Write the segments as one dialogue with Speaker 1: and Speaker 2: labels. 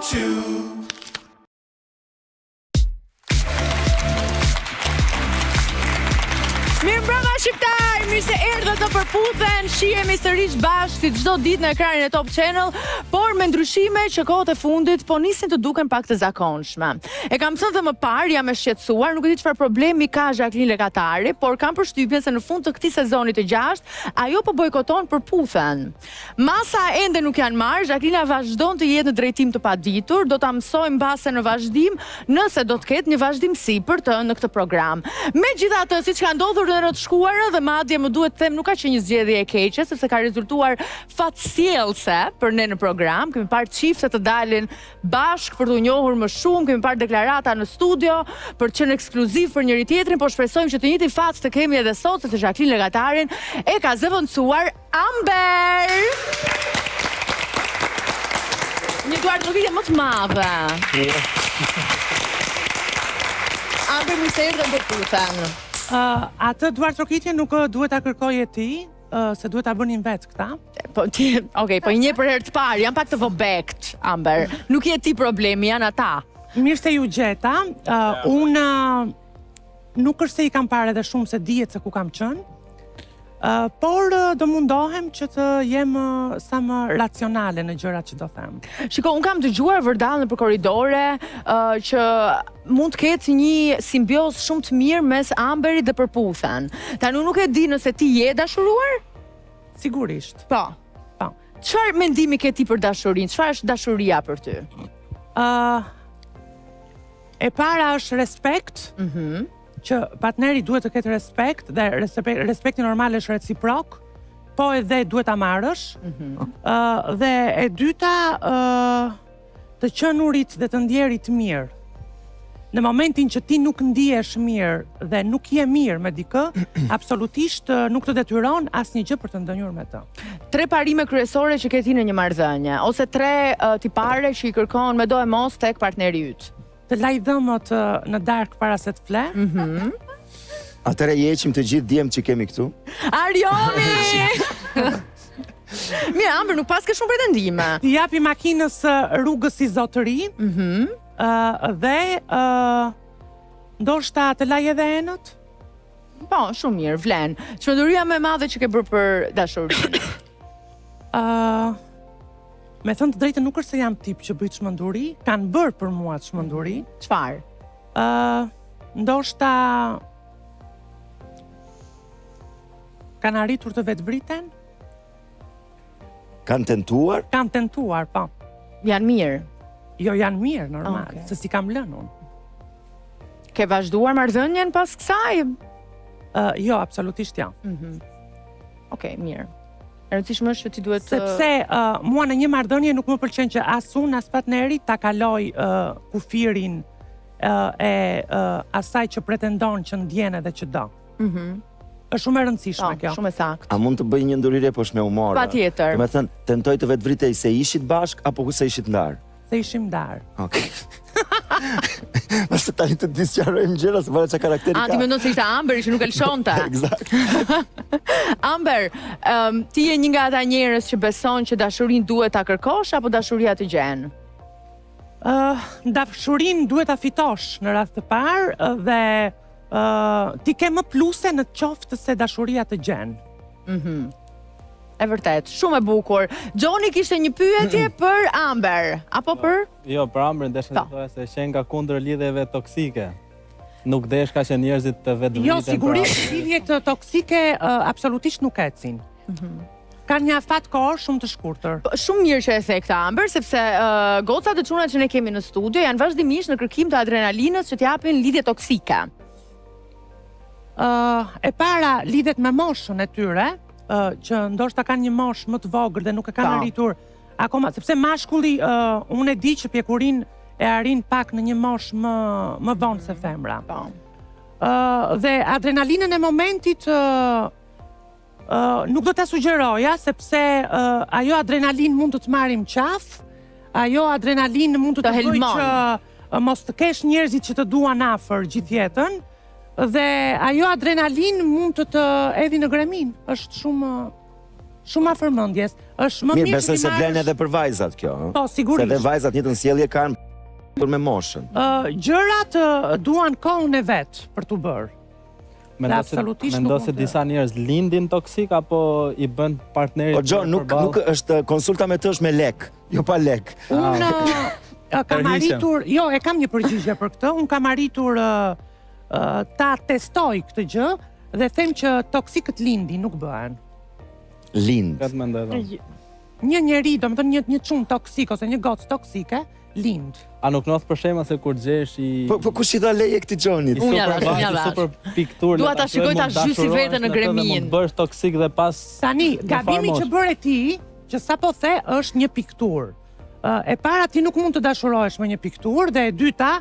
Speaker 1: 102.
Speaker 2: Mirëmbrëma shqiptar, mirë se erdhët në Përputhen. Shihemi sërish bashkë si çdo ditë në ekranin e Top Channel, por me ndryshime që kohët e fundit po nisin të duken pak të zakonshme. E kam thënë dhe më parë, jam e shqetësuar, nuk e di çfarë problemi ka Jacqueline Lekatari, por kam përshtypjen se në fund të këtij sezoni të 6, ajo po bojkoton Përputhen. Masa ende nuk janë marrë, Jacqueline vazhdon të jetë në drejtim të paditur, do ta mësojmë mbase në vazhdim, nëse do të ketë një vazhdimsi për të në këtë program. Megjithatë, siç ka ndodhur në të shkuarën dhe madje më duhet të them nuk ka qenë një zgjedhje e keqe, sepse ka rezultuar fatësjellse për ne në program. Kemi parë çifte të dalin bashkë për t'u njohur më shumë, kemi parë deklarata në studio për të qenë ekskluziv për njëri tjetrin, por shpresojmë që të njëjtin fat të kemi edhe sot, sepse Jacqueline Lekatarin e ka zëvendësuar Amber. Një duartërvitje më të madhe. Amber, mirë se erdhe në Përputhen.
Speaker 3: Atë duartërvitje nuk duhet ta kërkoje ti, se duhet ta bënin vetë këta.
Speaker 2: Po i një për herë të parë, jam pak të vobekt, Amber. Nuk je ti problemi, janë ata.
Speaker 3: Mirë se ju gjeta. Unë nuk është se i kam parë edhe shumë se dihet se ku kam qenë. Por do mundohem që të jem sa më racionale në gjërat që do them.
Speaker 2: Shiko, unë kam dëgjuar vërdall nëpër korridore që mund të ketë një simbios shumë të mirë mes Amberit dhe Përputhen. Tani unë nuk e di nëse ti je dashuruar?
Speaker 3: Sigurisht.
Speaker 2: Po.
Speaker 3: Po.
Speaker 2: Çfarë mendimi ke ti për dashurinë? Çfarë është dashuria për ty?
Speaker 3: E para është respekt. Që partneri duhet të ketë respekt dhe respekti normal është reciprok, po edhe duhet ta marrësh. Dhe e dyta, të qenurit dhe të ndjerit mirë. Në momentin që ti nuk ndihesh mirë dhe nuk je mirë me dikë, absolutisht nuk të detyron asnjë gjë për të ndonjur me të.
Speaker 2: 3 parime kryesore që ke ti në një marrëdhënie, ose 3 tipare që i kërkon me do e mos tek partneri yt.
Speaker 3: Të laj dhëmët në darkë para se të fle.
Speaker 4: Atëre jeqim të gjithë djemë që kemi këtu.
Speaker 2: Arioni! Mirë, Amber, nuk pas ke shumë pretendime.
Speaker 3: Ti japi makinës rrugës si zotëri, dhe ndoshta të laj edhe enët?
Speaker 2: Po, shumë mirë, vlen. Çmenduria më e madhe që ke bërë për dashurinë?
Speaker 3: Me thënë të drejtë nuk është se jam tip që bëj çmenduri, kanë bërë për mua çmenduri.
Speaker 2: Çfarë?
Speaker 3: Ndoshta kanë arritur të vetvriten?
Speaker 4: Kanë tentuar?
Speaker 3: Kanë tentuar, po.
Speaker 2: Janë mirë?
Speaker 3: Jo, janë mirë, normal, se si kam lënë unë.
Speaker 2: Ke vazhduar marrëdhënien pas kësaj?
Speaker 3: Jo, absolutisht jo.
Speaker 2: Okej, mirë. E rëndësishme është që ti duhet
Speaker 3: sepse mua në një marrëdhënie nuk më pëlqen që as unë as partneri ta kaloj kufirin e asaj që pretendon që ndjen edhe që do. Është shumë e rëndësishme kjo.
Speaker 2: Shumë e saktë.
Speaker 4: A mund të bëj një ndërhyrje po me humor?
Speaker 2: Patjetër.
Speaker 4: Do të thënë, tentoj të vetvritej se ishit bashk apo se ishit ndar?
Speaker 3: Se ishim ndar.
Speaker 4: Okej. Basta tani të disqarojmë gjëra se para çka karakteri ka.
Speaker 2: Ti mendon se ishte Amberi që nuk e lëshonte.
Speaker 4: Eksakt.
Speaker 2: Amber, ti je një nga ata njerëz që beson që dashurinë duhet ta kërkosh apo dashuria të gjen?
Speaker 3: Dashurinë duhet ta fitosh në rast të parë dhe ti ke më pluse në qoftë se dashuria të gjen.
Speaker 2: E vërtet, shumë e bukur. Gjoni kishte një pyetje për Amber, apo për?
Speaker 5: Jo, për Amber desha të thoya se shen nga kundër lidhjeve toksike. Nuk desh ka që njerëzit të vetvriten.
Speaker 3: Jo, sigurisht lidhjet toksike absolutisht nuk ecin. Ka një afat kohë shumë të shkurtër.
Speaker 2: Shumë mirë që e the këtë Amber, sepse gocat e çunat që ne kemi në studio janë vazhdimisht në kërkim të adrenalinës që t'japin lidhje toksike.
Speaker 3: E para lidhet me moshën e tyre, që ndoshta kanë një moshë më të vogël dhe nuk e kanë arritur akoma, sepse mashkulli unë e di që pjekurin e arrin pak në një moshë më vonë se femra. Dhe adrenalinën e momentit nuk do ta sugjeroja, sepse ajo adrenalinë mund të marrim qaf, ajo adrenalinë mund të bëjë që mos të kesh njerëzit që të duan afër gjithë jetën. Dhe ajo adrenalin mund të edhi në gremin, është shumë shumë afër mendjes. Është më
Speaker 4: Mirë,
Speaker 3: mirë
Speaker 4: besoj
Speaker 3: që
Speaker 4: se
Speaker 3: ti
Speaker 4: vlen
Speaker 3: marrësh
Speaker 4: edhe për vajzat kjo, ëh?
Speaker 3: Po, sigurisht.
Speaker 4: Se edhe vajzat njëjtën sjellje kanë për me moshën.
Speaker 3: Gjërat duan kohën e vet për t'u bërë. Absolutisht
Speaker 5: Mendo
Speaker 3: nuk
Speaker 5: se
Speaker 3: mund
Speaker 5: disa njerëz lindin toksik apo i bën partnerit.
Speaker 4: Po Gjon, nuk është konsulta me të është me lek, jo pa lek.
Speaker 3: Unë kam arritur, jo, e kam një përgjigje për këtë. Unë kam arritur ta testoj këtë gjë dhe them që toksikët lindin, nuk bëhen.
Speaker 4: Lind.
Speaker 5: Këtë mendoj edhe.
Speaker 3: Një njeri, domethënë një çun toksik ose një gocë toksike, lind.
Speaker 5: A nuk ndodh për shembull se kur gjesh i
Speaker 4: Po kush i dha leje këtij Gjonit?
Speaker 5: super piktur.
Speaker 2: Dua ta shikoj ta zhysi veten në gremin.
Speaker 5: Mund bësh toksik dhe pas
Speaker 3: Tani, gabimi që bëre ti, që sapo the, është një pikturë. E para ti nuk mund të dashurohesh me një pikturë dhe e dyta,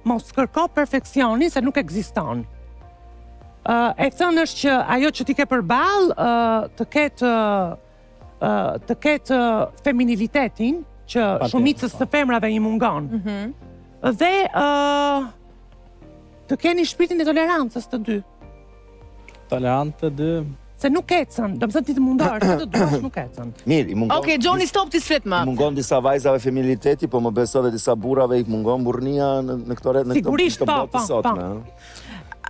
Speaker 3: mos kërko perfeksionin se nuk ekziston. E thënë është që ajo që ti ke përballë të ketë feminilitetin që shumicës të femrave i mungon. Dhe të keni shpirtin e tolerancës të dy.
Speaker 5: Tolerant të dy.
Speaker 3: Se nuk ecën, do të thotë ti të mundohesh, të duash nuk ecën.
Speaker 4: Mirë, i mungon.
Speaker 2: Okej, Gjoni, stop ti s'flet më.
Speaker 4: I mungon disa vajzave feminiliteti, po më beso edhe disa burrave i mungon burrnia në këtë
Speaker 3: Sigurisht, po.
Speaker 4: sotme.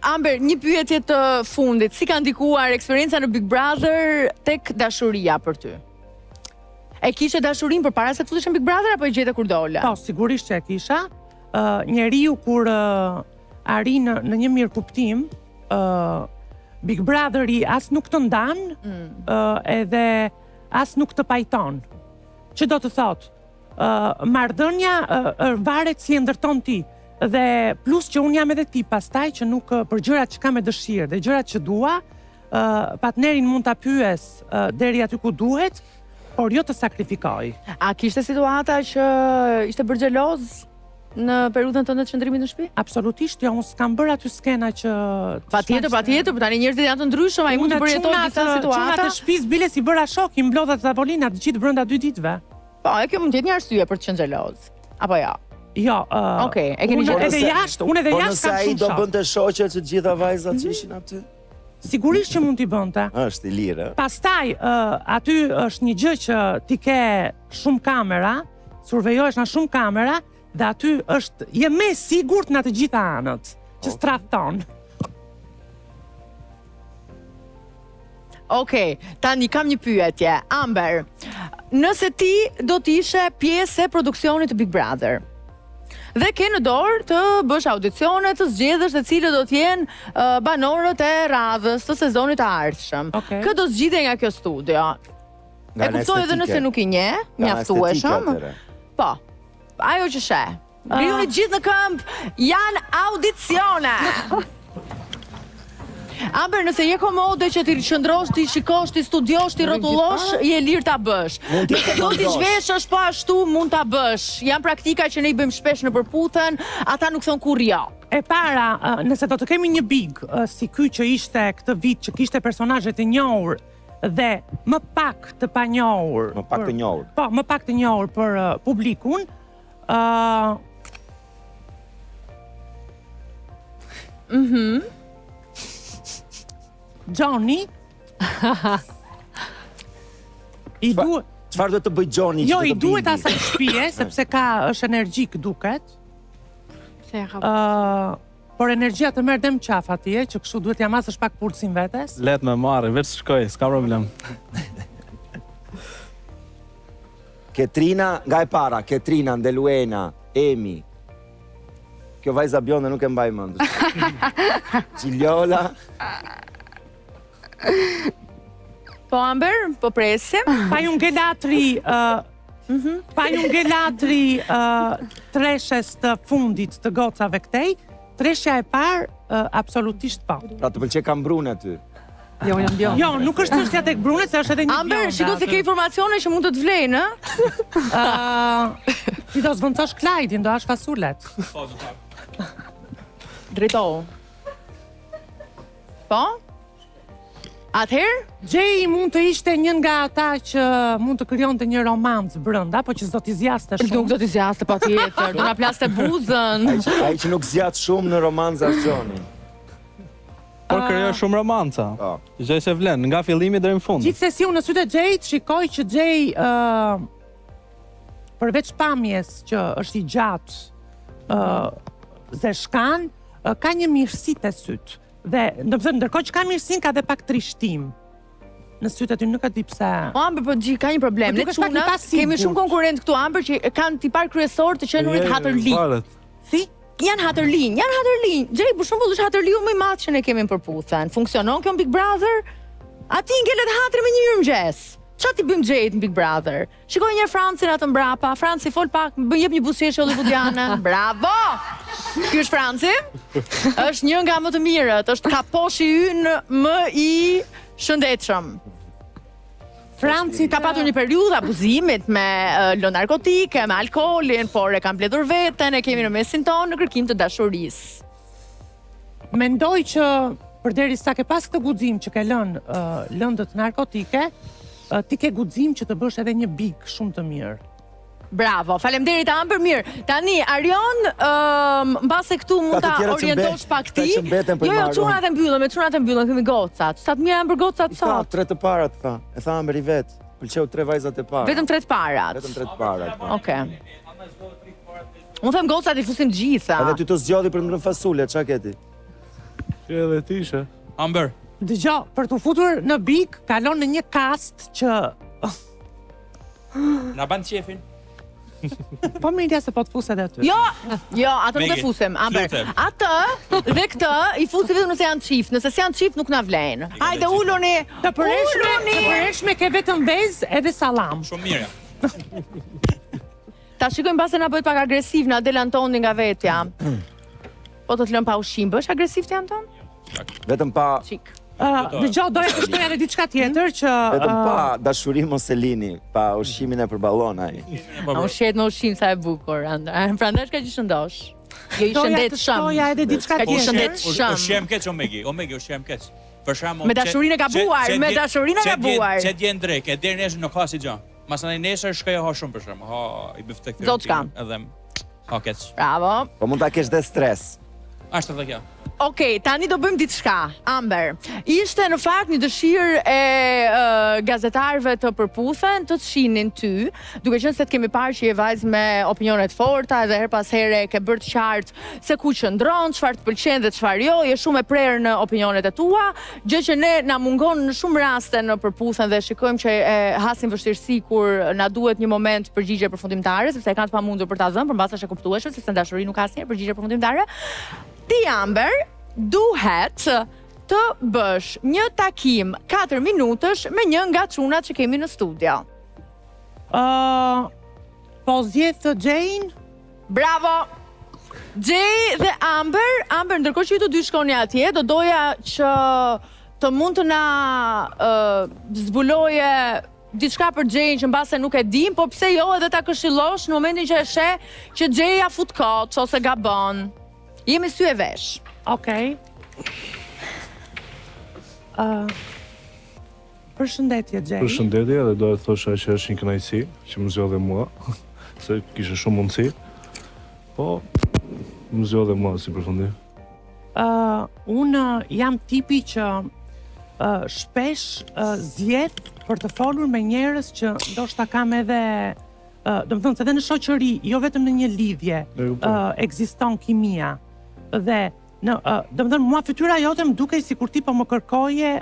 Speaker 2: Amber, një pyetje të fundit. Si ka ndikuar eksperienca në Big Brother tek dashuria për ty? E kishe dashurinë përpara se të futesh në Big Brother apo e gjete kur dole?
Speaker 3: Po, sigurisht që e kisha. Njeriu kur arrin në një mirë kuptim, Big Brotheri as nuk të ndan, edhe as nuk të pajton. Që do të thot, marrëdhënia varet si e ndërton ti. Dhe plus që unë jam edhe ti pastaj që nuk për gjërat që kam e dëshirë dhe gjërat që dua, partnerin mund ta pyes deri aty ku duhet, por jo të sakrifikoj.
Speaker 2: A kishte situata që ishte bërë xheloz në periudhën tënde të qëndrimit në shtëpi?
Speaker 3: Absolutisht, jo, unë s'kam bërë aty skena që...
Speaker 2: Patjetër, por tani njerëzit janë të ndryshëm, ai mund të përjetojë disa situata.
Speaker 3: Çunat e shtëpisë bile si bëra shok, i mblodha tavolinat gjithë brenda 2 ditëve.
Speaker 2: Po, e kjo mund të jetë një arsye për të qenë xheloz. Apo jo?
Speaker 3: Jo,
Speaker 2: Okej, e keni
Speaker 3: unë
Speaker 2: gjetur.
Speaker 3: edhe jashtë kam shumë shok.
Speaker 4: Po nëse ai do bënte shoqe që të gjitha vajzat që ishin aty?
Speaker 3: Sigurisht që mund t'i bënte.
Speaker 4: Është i lirë.
Speaker 3: Pastaj, aty është një gjë që ti ke shumë kamera, survejohesh në shumë kamera, dhe aty është, je me sigurt në të gjitha anët, që stradhton.
Speaker 2: Okej, tani kam një pyetje. Amber, nëse ti do t'ishe pjesë e produksionit të Big Brother, dhe ke në dorë të bësh audicione, të zgjedhësh të cilët do t'jenë banorët e radhës të sezonit të ardhshëm. Kë do zgjidhje nga kjo studio? E kuptoj edhe nëse nuk i nje, mjaftueshëm. Po, ajo që she. Grijuni gjithë në këmbë, janë audicione. Amber, nëse je komode që ti qëndrosh, ti shikosh, ti studiosh, ti rrotullosh, je lirë ta bësh. Nëse do ti zhveshësh po ashtu, mund ta bësh. Janë praktika që ne i bëjmë shpesh në përputhen, ata nuk thon kurrë jo.
Speaker 3: E para, nëse do të kemi një big, si ky që ishte këtë vit, që kishte personazhe të njohur dhe më pak të panjohur.
Speaker 4: Më pak të njohur.
Speaker 3: Po, më pak të njohur për publikun. Gjoni
Speaker 4: Çfarë do të bëj Gjoni?
Speaker 3: Jo, i duhet asaj shtëpie, sepse është energjik duket. Por energjia të merr dem qaf atje, që kështu duhet ja masësh pak pulsin vetes.
Speaker 5: Let me marrë, vetë shkoj, s'ka problem.
Speaker 4: Ketrina nga e para, Ketrina, Ndeluena, Emi. Kjo vajza bjonde nuk e mbaj mend. Ciljola.
Speaker 2: Po Amber, po presim.
Speaker 3: Pajun Gelatri treshes të fundit të gocave këtej, treshja e parë absolutisht po.
Speaker 4: Pra të pëlqej Kambrune aty.
Speaker 2: Jo, jam bjonde.
Speaker 3: Jo, nuk është çështja tek Brune, se është edhe një bjonde.
Speaker 2: Amber, shiko se ke informacione që mund të të vlejnë,
Speaker 3: ti do zvëncosh Klajdin, do hash fasulet.
Speaker 2: Drejtohu. Po? Atëherë?
Speaker 3: Gjej mund të ishte një nga ata që mund të krijonte një romancë brenda, po që s'do t'i zjaste shumë.
Speaker 2: Nuk do t'i zjaste patjetër, do na plaste buzën.
Speaker 4: Ai që nuk zjat shumë në romanca Gjoni.
Speaker 5: Por krijo shumë romanca. Gjë që vlen nga fillimi deri në fund.
Speaker 3: Gjithsesi unë në sytë e Gjejt shikoj që Gjej përveç pamjes që është i gjatë zeshkan, ka një mirësi te syt. Dhe ndërkohë që ka mirësinë ka dhe pak trishtim. Në sytë aty nuk e di pse.
Speaker 2: Amber, po ka një problem. Ne çuna kemi shumë konkurrent këtu Amber që kanë tipar kryesor të qenurit Hatërli.
Speaker 3: Si?
Speaker 2: Janë Hatërlinj. Gjej, për shembull, është Hatërliu më i madh që ne kemi në përputhen. Funksionon kjo në Big Brother? Aty ngelet Hatri me një mirëmëngjes. Çfarë ti bëjmë Gjejt në Big Brother? Shikoj një Francin atë mbrapa. Franci fol pak, më jep një buzëqeshje hollywoodiane. Bravo! Ky është Franci? Është një nga më të mirët, është kaposhi ynë më i shëndetshëm. Franci ka patur një periudhë abuzimit me lënë narkotike, me alkoolin, por e ka mbledhur veten, e kemi në mesin tonë në kërkim të dashurisë.
Speaker 3: Mendoj që përderisa ke pas këtë guxim që ke lënë lëndët narkotike, ti ke guxim që të bësh edhe një big shumë të mirë.
Speaker 2: Bravo, faleminderit Amber, mirë. Tani Arion, mbase këtu mund ta orientosh pak ti. Jo, çunat e mbyllën, kemi gocat. Sa të mira janë për gocat sot.
Speaker 4: 3 të parat tha. E tha Amber i vet. Pëlqeu 3 vajzat e para.
Speaker 2: Vetëm 3 të parat.
Speaker 4: Vetëm 3 të parat.
Speaker 2: Okej. Unë them gocat i fusim gjitha.
Speaker 4: Edhe ty të zgjodhi për ngrënë fasule, çka ke ti?
Speaker 5: Edhe ti she.
Speaker 1: Amber.
Speaker 3: Dëgjoj, për të futur në big, kalon në një kast që
Speaker 1: Na ban qefin.
Speaker 3: po mirë se po të fusë edhe aty.
Speaker 2: Jo, atë nuk e fusim, Amber. Atë dhe këtë i fusim vetëm nëse janë çift. Nëse janë çift nuk na vlen. Hajde uluni.
Speaker 3: Të përreshme ke vetëm bezë edhe sallam.
Speaker 1: Shumë mirë.
Speaker 2: Ta shikojmë pas se na bëhet pak agresiv, na del Antoni nga vetja. Po të lëm pa ushqim, bësh agresiv ti Anton?
Speaker 4: Vetëm pa
Speaker 2: Çik.
Speaker 3: Dëgjoj, doja të shtoja edhe diçka tjetër që
Speaker 4: vetëm pa dashuri mos e lini, pa ushqimin e përballon ai.
Speaker 2: Ushqet me ushqim sa e bukur, prandaj ka që shëndosh. Jo i shëndetshëm.
Speaker 3: Doja edhe diçka
Speaker 2: Ka që
Speaker 3: tjetër.
Speaker 2: shëndetshëm.
Speaker 1: Ushqem keq Omegi, ushqem keq. Për shembull,
Speaker 2: Me dashurinë e gabuar,
Speaker 1: Çe djen drek, e deri nesër nuk ha si gjë. Masanai nesër shkoj ha shumë për shembull. Ha i biftek.
Speaker 2: Zoçka.
Speaker 1: Edhe ha keq.
Speaker 2: Bravo.
Speaker 4: Po mund ta kesh dhe stres.
Speaker 1: Ashtu edhe kjo.
Speaker 2: Okej, tani do bëjmë diçka. Amber, ishte në fakt një dëshirë e gazetarëve të përputhen të shihnin ty, duke qenë se të kemi parë që je vajzë me opinionet forta dhe her pas here ke bërë të qartë se ku qëndron, çfarë të pëlqen dhe çfarë jo, je shumë e prerë në opinionet e tua, gjë që ne na mungon në shumë raste në përputhen dhe shikojmë që e hasim vështirësi kur na duhet një moment përgjigje përfundimtare, sepse e kanë të pamundur për ta dhënë, përmbas është e kuptueshme, sepse dashuri nuk ka asnjëherë përgjigje përfundimtare. Ti Amber duhet të bësh një takim 4 minutësh me një nga çunat që kemi në studio.
Speaker 3: Po zgjedh Jane?
Speaker 2: Bravo! Gjej dhe Amber, ndërkohë që ju të dy shkoni atje, do doja që të mund të na zbuloje diçka për Jane që mbase nuk e dim, po pse jo edhe ta këshillosh në momentin që e sheh që Jane fut kot ose gabon. Jemi sy e vesh.
Speaker 3: Okej. Përshëndetje Jane.
Speaker 6: Përshëndetje, dhe do të thosha që është një kënaqësi që më zgjodhe mua, se kishe shumë mundësi. Po më zgjodhe mua si përfundim.
Speaker 3: Unë jam tipi që shpesh zgjedh për të folur me njerëz që ndoshta kam edhe domethënë se edhe në shoqëri, jo vetëm në një lidhje, ekziston kimia. Dhe domethënë mua fytyra jote më dukej sikur ti po më kërkoje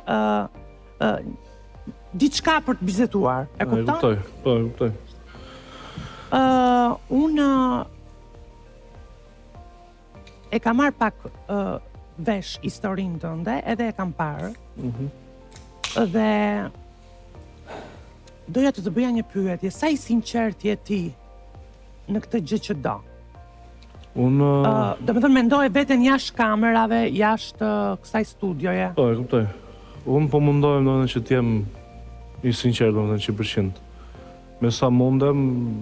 Speaker 3: diçka për të bizetuar. E kupton?
Speaker 6: Po, e kuptoj.
Speaker 3: Unë e kam marrë pak vesh historinë tënde, edhe e kam parë. Dhe doja të bëja një pyetje, sa i sinqert je ti në këtë gjë që do?
Speaker 6: Unë...
Speaker 3: domethënë mendoj veten jashtë kamerave, jashtë kësaj studioje.
Speaker 6: Po, e kuptoj. Unë po mundohem domethënë që t'jem i sinqert domethënë 100%. Me sa mundem,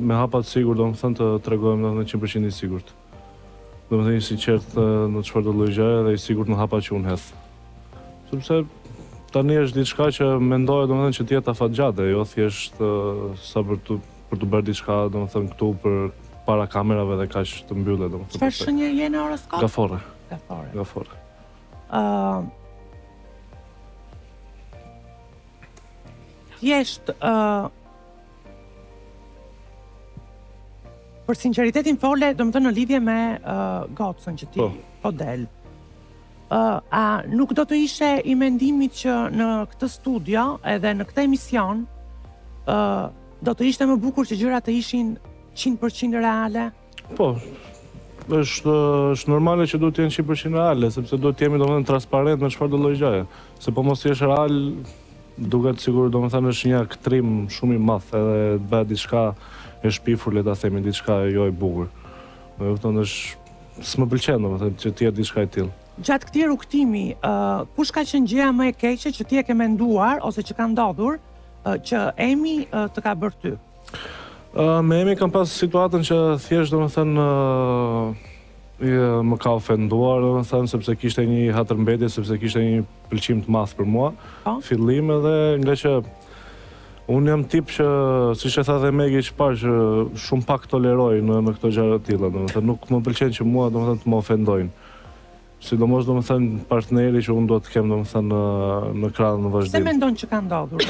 Speaker 6: me hapat sigur domethënë të tregojmë domethënë 100% i sigurt. Domethënë i sinqert në çfarë do lloj gjëje dhe i sigurt në hapat që unë hedh. Sepse tani është diçka që mendoj domethënë që t'jetë afatgjatë, jo thjesht sa për të bërë diçka domethënë këtu për para kamerave dhe kaq të mbyllet domethënë.
Speaker 3: Çfarë shënje je në horoskop?
Speaker 6: Gafore.
Speaker 3: Gafore.
Speaker 6: Gafore.
Speaker 3: thjesht për sinqeritetin fole, domethënë në lidhje me gocën që ti po del. A nuk do të ishe i mendimit që në këtë studio edhe në këtë emision do të ishte më bukur që gjërat të ishin 100% reale?
Speaker 6: Po, është normale që duhet të jenë 100% reale, sepse duhet të jemi domethënë transparent me çfarë do lloj gjaje. Se po mos jesh real, duket sigur domethënë është një aktrim shumë i madh edhe bëhet diçka e shpifur, le ta themi, diçka jo e bukur. Do të thonë s'më pëlqen domethënë që të jetë diçka e tillë.
Speaker 3: Gjatë këtij rrugtimi, kush ka qenë gjëja më e keqe që ti e ke menduar ose që ka ndodhur që Emi të ka bërë ty?
Speaker 6: Me Emi kam pas situatën që thjesht domethënë më ka ofenduar, domethënë sepse kishte një hatërmbetje, sepse kishte një pëlqim të madh për mua. Fillim edhe nga që unë jam tip që, siç e tha dhe Megi që parë, që shumë pak toleroj në këto gjëra të tilla, domethënë nuk më pëlqen që mua domethënë të më ofendojnë. Sidomos domethënë partneri që unë do të kem domethënë në krah në vazhdim.
Speaker 3: Se mendon që ka ndodhur?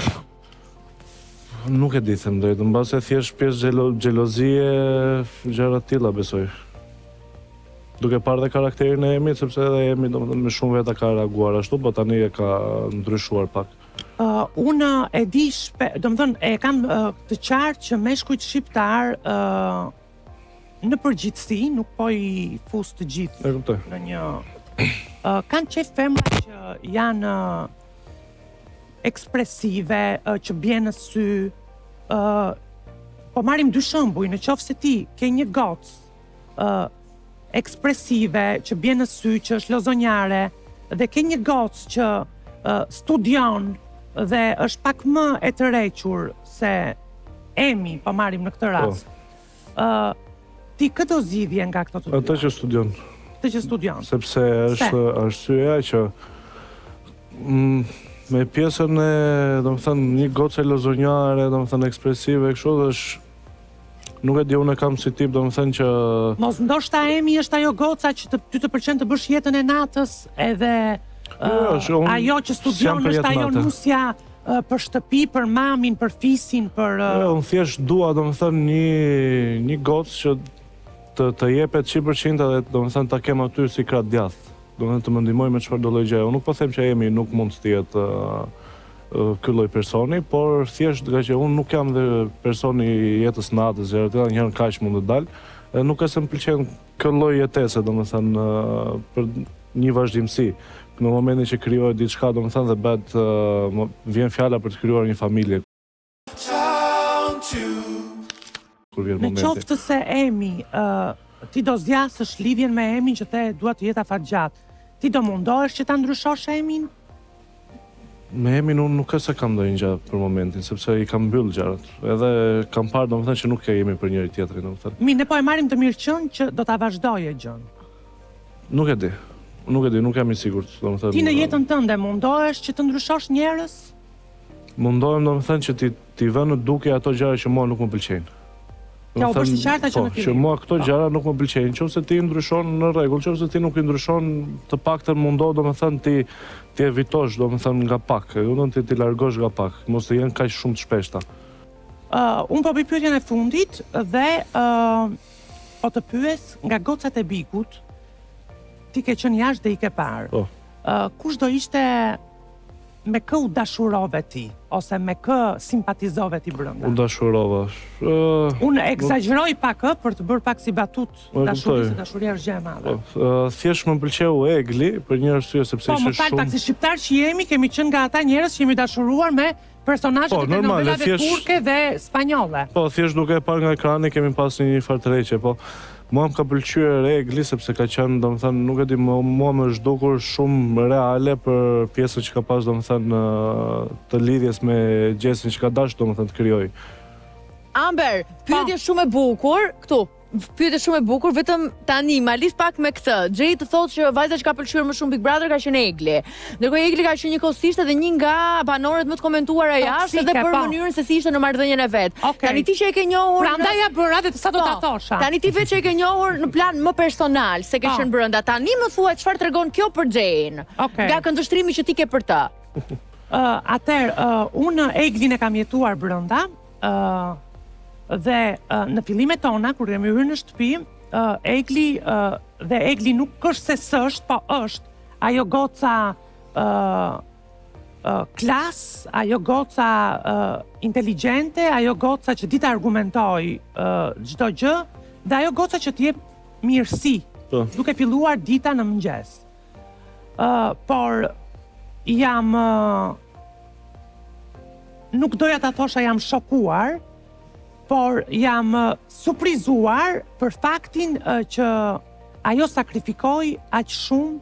Speaker 6: Nuk e di them drejt, mbase thjesht pjesë xhelozie, gjëra të tilla besoj. Duke parë dhe karakterin e Emit, sepse edhe Emi domethënë me shumë veta ka reaguar ashtu, po tani e ka ndryshuar pak.
Speaker 3: Unë e di domethënë e kam të qartë që meshkujt shqiptar në përgjithësi, nuk po i fus të gjithë në një kanë qef femra që janë ekspresive, që bjen në sy. Po marrim dy shembuj, në qoftë se ti ke një gocë ekspresive, që bjen në sy, që është lozonjare, dhe ke një gocë që studion dhe është pak më e tërhequr se Emi, po marrim në këtë rast. Ti këtë do zgjidhje nga këto të dy?
Speaker 6: Atë që studion.
Speaker 3: Atë që studion.
Speaker 6: Sepse është arsyeja që me pjesën e, domethënë, një gocë lozonjare, domethënë ekspresive, kështu është nuk e di, unë kam si tip, domethënë që
Speaker 3: mos ndoshta Emi është ajo goca që ty të pëlqen të bësh jetën e natës, edhe ajo që studion është ajo nusja për shtëpi, për mamin, për fisin, për
Speaker 6: unë thjesht dua domethënë një gocë që të jepet 100% edhe domethënë ta kem aty si krah djathtë. Domethënë të më ndihmoj me çfarë do lloj gjëje. Unë nuk po them që Emi nuk mund të jetë ky lloj personi, por thjesht nga që unë nuk jam dhe personi i jetës natës, gjëra të tilla njëherë kaq mund të dalë, edhe nuk e se më pëlqen ky lloj jetese, domethënë për një vazhdimsi. Në momentin që krijohet diçka, domethënë dhe bëhet vjen fjala për të krijuar një familje.
Speaker 3: Në qoftë se Emi, ti do zgjasësh lidhjen me Emin që te dua të jetë afatgjatë, ti do mundohesh që ta ndryshosh Emin?
Speaker 6: Me Emin unë nuk e se kam ndonjë gjë për momentin, sepse i kam mbyll gjërat. Edhe kam parë domethënë që nuk e jemi për njëri tjetrin, domethënë.
Speaker 3: Ne po e marrim të mirëqenë që do ta vazhdojë gjën.
Speaker 6: Nuk e di. Nuk jam i sigurt, domethënë.
Speaker 3: Ti në jetën tënde mundohesh që të ndryshosh njerëz?
Speaker 6: Mundohem domethënë që ti vë në duke ato gjëra që mua nuk më pëlqejnë.
Speaker 3: Ja, u bërë si qarta që në fillim.
Speaker 6: Që mua këto gjëra nuk më pëlqejnë, nëse ti ndryshon në rregull, nëse ti nuk i ndryshon, të paktën mundoh domethënë ti evitosh domethënë nga pak, domethënë ti largosh nga pak, mos të jenë kaq shumë të shpeshta.
Speaker 3: Unë po bëj pyetjen e fundit dhe po të pyes nga gocat e Bikut, ti ke qenë jashtë dhe i ke parë. Kush do ishte me kë u dashurove ti, ose me kë simpatizove ti brenda?
Speaker 6: U dashurova.
Speaker 3: Unë egzagjeroj pak për të bërë pak si batut dashurisë, dashuria është gjë e madhe.
Speaker 6: Thjesht më pëlqeu Egli për një arsye sepse ishte shumë.
Speaker 3: Po, më fal pak, si shqiptar që jemi, kemi qenë nga ata njerëz që jemi dashuruar me personazhet e telenovela turke dhe spanjolle.
Speaker 6: Po, thjesht duke e parë nga ekrani kemi pasur një fartërheqje, po. Mua më ka pëlqyer Egli sepse ka qenë, domethënë, nuk e di, mua më është dukur shumë reale për pjesën që ka pas, domethënë, të lidhjes me Gjesin që ka dashur, domethënë, të krijoj.
Speaker 2: Amber, pyetje shumë e bukur këtu. Pyetje shumë e bukur, vetëm tani ma lidh pak me këtë. Xhei të thotë që vajza që ka pëlqyer më shumë Big Brother ka qenë Egli. Ndërkohë Egli ka qenë njëkohësisht edhe një nga banorët më të komentuara jashtë edhe për mënyrën se si ishte në marrëdhënien e vet.
Speaker 3: Tani
Speaker 2: ti që e ke njohur,
Speaker 3: prandaj ja bëra dhe sa do ta thosha.
Speaker 2: Tani ti vetë që e ke njohur në plan më personal, se ke qenë brenda. Tani më thuaj çfarë tregon kjo për Xhein. Nga këndvështrimi që ti ke për të.
Speaker 3: Unë Eglin e kam jetuar brenda, dhe në fillimet tona, kur jemi hyrë në shtëpi, Egli nuk është se s'është, po është ajo goca klas, ajo goca inteligjente, ajo goca që di të argumentoj çdo gjë, dhe ajo goca që t'jep mirësi, duke filluar dita në mëngjes. Por jam nuk doja ta thosha jam shokuar, por jam surprizuar për faktin që ajo sakrifikoi aq shumë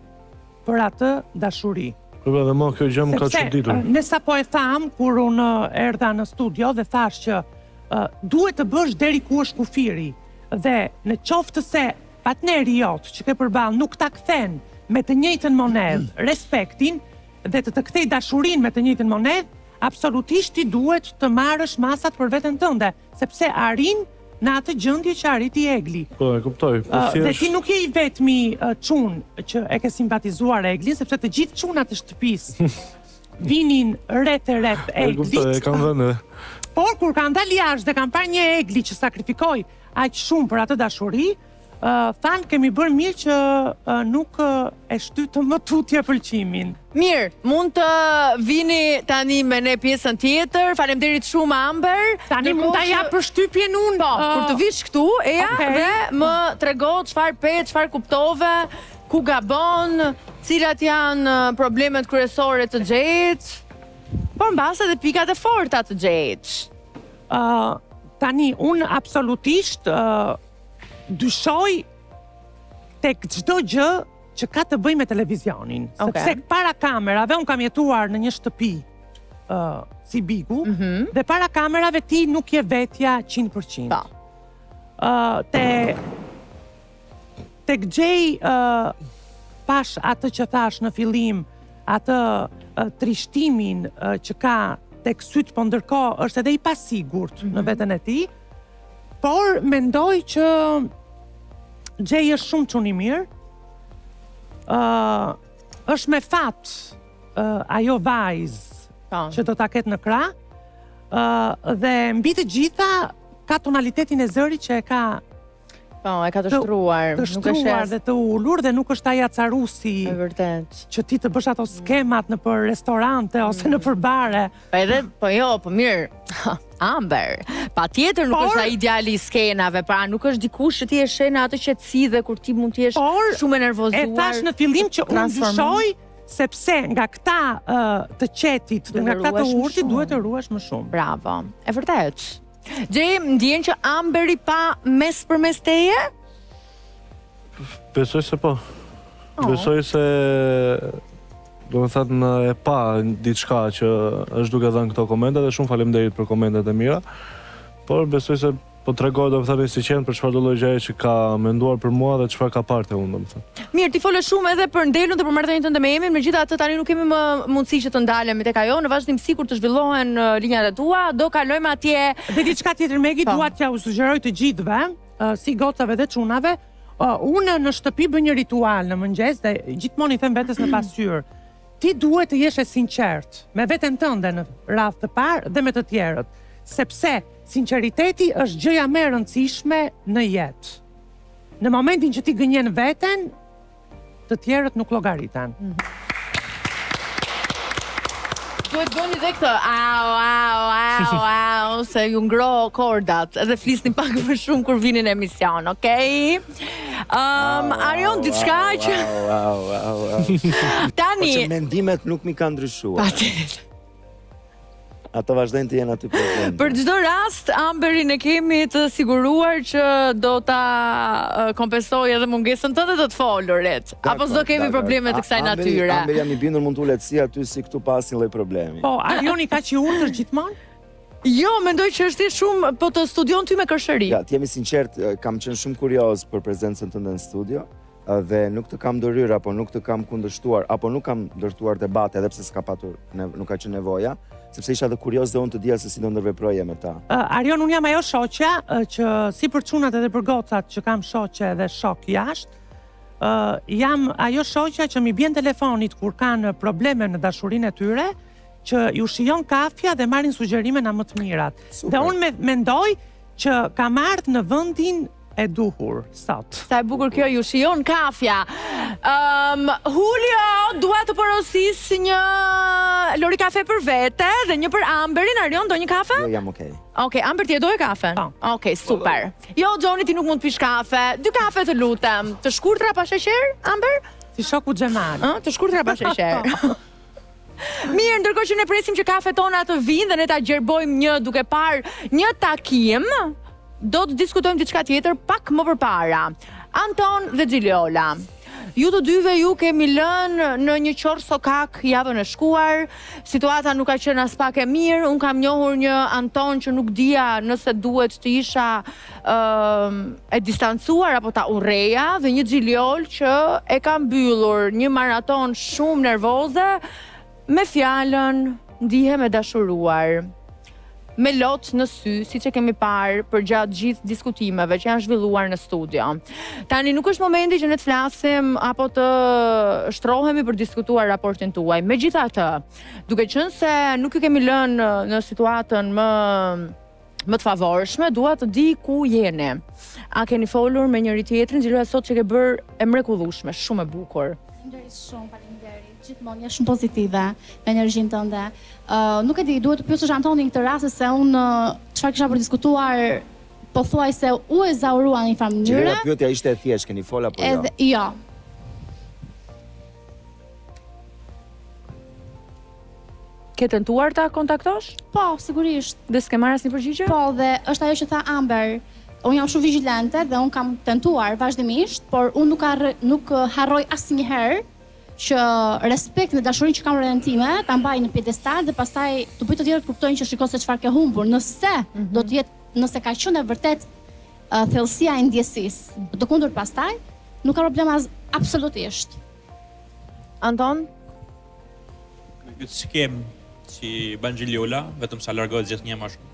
Speaker 3: për atë dashuri.
Speaker 6: Dhe më kjo gjë më ka çuditur.
Speaker 3: Ne sapo e tham kur unë erdha në studio dhe thash që duhet të bësh deri ku është kufiri, dhe në qoftë se partneri jot që ke përballë nuk ta kthen me të njëjtën monedhë respektin dhe të kthej dashurinë me të njëjtën monedhë, absolutisht ti duhet të marrësh masat për veten tënde, sepse arrin në atë gjendje që arriti Egli.
Speaker 6: Po, e kuptoj.
Speaker 3: Dhe ti nuk je i vetmi çun që e ke simpatizuar Eglin, sepse të gjithë çunat e shtëpisë vinin rreth Eglit.
Speaker 6: E kuptoj, e kam vënë.
Speaker 3: Por kur kanë dalë jashtë dhe kanë parë një Egli që sakrifikoi aq shumë për atë dashuri, thanë kemi bërë mirë që nuk e shtytëm më tutje pëlqimin.
Speaker 2: Mirë, mund të vini tani me ne pjesën tjetër. Faleminderit shumë Amber.
Speaker 3: Tani mund ta jap përshtypjen unë.
Speaker 2: Po, kur të vish këtu, dhe më trego çfarë kuptove, ku gabon, cilat janë problemet kryesore të Xhejit, por mbase edhe pikat e forta të Xhejit.
Speaker 3: Tani unë absolutisht dyshoj tek çdo gjë që ka të bëjë me televizionin. Sepse para kamerave, unë kam jetuar në një shtëpi si Bigu, dhe para kamerave ti nuk je vetja 100%. Tek Xhej pash atë që thash në fillim, atë trishtimin që ka tek syt, po ndërkohë është edhe i pasigurt në veten e tij, por mendoj që Xhej është shumë çun i mirë. Është me fat ajo vajzë që do ta ketë në krah, dhe mbi të gjitha ka tonalitetin e zërit që e ka
Speaker 2: të shtruar,
Speaker 3: dhe të ulur, dhe nuk është ai acarusi që ti të bësh ato skemat në për restorante ose në për bare.
Speaker 2: Po mirë, Amber, patjetër nuk është ai ideali i skenave, pra nuk është dikush që ti e sheh në atë qetësi dhe kur ti mund të jesh shumë e nervozuar.
Speaker 3: E thash në fillim që unë dyshoj, sepse nga këta të qetit dhe nga këta të urtit duhet të ruhesh më shumë.
Speaker 2: Bravo, e vërtet. Xhej, ndjen që Amberi pa mes për mes teje?
Speaker 6: Besoj se po. Besoj se do të thënë e pa diçka që është duke dhënë këto komente, dhe shumë faleminderit për komentet e mira. Por besoj se po tregoj do të thënë si qenë për çfarë do lloj gjëje që ka menduar për mua dhe çfarë ka parë te unë, do të thënë.
Speaker 2: Mirë, ti fole shumë edhe për Ndelun dhe për marrëdhënien tënde me Emin, megjithatë tani nuk kemi më mundësi që të ndalemi tek ajo, në vazhdimsi kur të zhvillohen linjat e tua, do kalojmë atje.
Speaker 3: Dhe diçka tjetër Megi, dua t'ja u sugjeroj të gjithëve, si gocave dhe çunave, unë në shtëpi bëj një ritual në mëngjes dhe gjithmonë i them vetes në pasqyrë. Ti duhet të jesh e sinqert me veten tënde në radhë të parë dhe me të tjerët, sepse sinqeriteti është gjëja më e rëndësishme në jetë. Në momentin që ti gënjen veten, të tjerët nuk llogariten.
Speaker 2: Duhet bëni dhe këtë, au, se ju ngro kordat, edhe flisni pak më shumë kur vini në emision, okej? Arion, diçka që... Tani...
Speaker 4: Po që mendimet nuk mi kanë ndryshuar. Ato vazhdojnë të jenë aty për.
Speaker 2: Për çdo rast, Amberin e kemi të siguruar që do ta kompensojë edhe mungesën tënde të folurit. Apo s'do kemi probleme të kësaj natyre.
Speaker 4: Amberi jam i bindur mund të ulet si aty si këtu pa asnjë lloj problemi.
Speaker 3: Po, Arioni ka që urtër gjithmonë?
Speaker 2: Jo, mendoj që është shumë, po të studion ty me kërshëri.
Speaker 4: Ja, t'jemi sinqert, kam qenë shumë kurioz për prezencën tënde në studio, dhe nuk të kam ndërhyr, apo nuk të kam kundërshtuar, apo nuk kam ndërtuar debate, edhe pse s'ka patur, nuk ka qenë nevoja, sepse isha dhe kurioz dhe unë të dija se si do ndërveproje me ta.
Speaker 3: Arion, unë jam ajo shoqja që si për çunat edhe për gocat që kam shoqe dhe shok jashtë, jam ajo shoqja që mi bjen telefonit kur kanë probleme në dashurinë e tyre, që ju shijon kafja dhe marrin sugjerime nga më të mirat.
Speaker 4: Super.
Speaker 3: Dhe unë mendoj që kam ardhur në vendin e duhur sot.
Speaker 2: Sa e bukur kjo, ju shijon kafja. Julio, dua të porosis një lori kafe për vete dhe një për Amberin. Arion, do një kafe?
Speaker 4: Jo, jam okay.
Speaker 2: Okej, Amber, ti e doje kafen? Okej, super. Jo, Gjoni, ti nuk mund të pish kafe. 2 kafe të lutem. Të shkurtra pa sheqer, Amber?
Speaker 3: Si shoku Xhemal.
Speaker 2: Të shkurtra pa sheqer. Mirë, ndërkohë që ne presim që kafet tona të vinë dhe ne ta gjerbojmë duke parë një takim, do të diskutojmë diçka tjetër pak më përpara. Anton dhe Xhiliola, ju të dyve ju kemi lënë në një qorë sokak javën e shkuar, situata nuk ka qenë as pak e mirë, unë kam njohur një Anton që nuk dija nëse duhet të isha e distancuar apo ta urreja, dhe një Xhiliol që e ka mbyllur një maraton shumë nervoze, me fjalën ndihem e dashuruar, me lot në sy, siç e kemi parë përgjatë gjithë diskutimeve që janë zhvilluar në studio. Tani nuk është momenti që ne të flasim apo të shtrohemi për diskutuar raportin tuaj. Megjithatë, duke qenë se nuk ju kemi lënë në situatën më të favorshme, dua të di ku jeni. A keni folur me njëri tjetrin? Xhiloja, sot që ke bërë e mrekullueshme, shumë e bukur.
Speaker 7: Faleminderit shumë, faleminderit. Gjithmonë je shumë pozitive me energjinë tënde. Nuk e di, duhet të pyesësh Antonin këtë rast se unë çfarë kisha për diskutuar, pothuajse u ezauruan në një farë mënyrë.
Speaker 4: Gjëra pyetja ishte e thjeshtë, keni fol apo jo?
Speaker 7: Jo.
Speaker 2: Ke tentuar ta kontaktosh?
Speaker 7: Po, sigurisht.
Speaker 2: Dhe s'ke marrë asnjë përgjigje?
Speaker 7: Po, dhe është ajo që tha Amber. Unë jam shumë vigjilente dhe unë kam tentuar vazhdimisht, por unë nuk harroj asnjëherë që respektin dhe dashurinë që kam rreth time ta mbaj në piedestal dhe pastaj të bëj të tjerët kuptojnë që shikoj se çfarë ke humbur. Nëse do të jetë, nëse ka qenë vërtet thellësia e ndjesisë, do kundur pastaj, nuk ka problem absolutisht.
Speaker 2: Anton?
Speaker 1: Këtë skem që ban Xhiliola, vetëm sa largohet gjithnjë më shumë.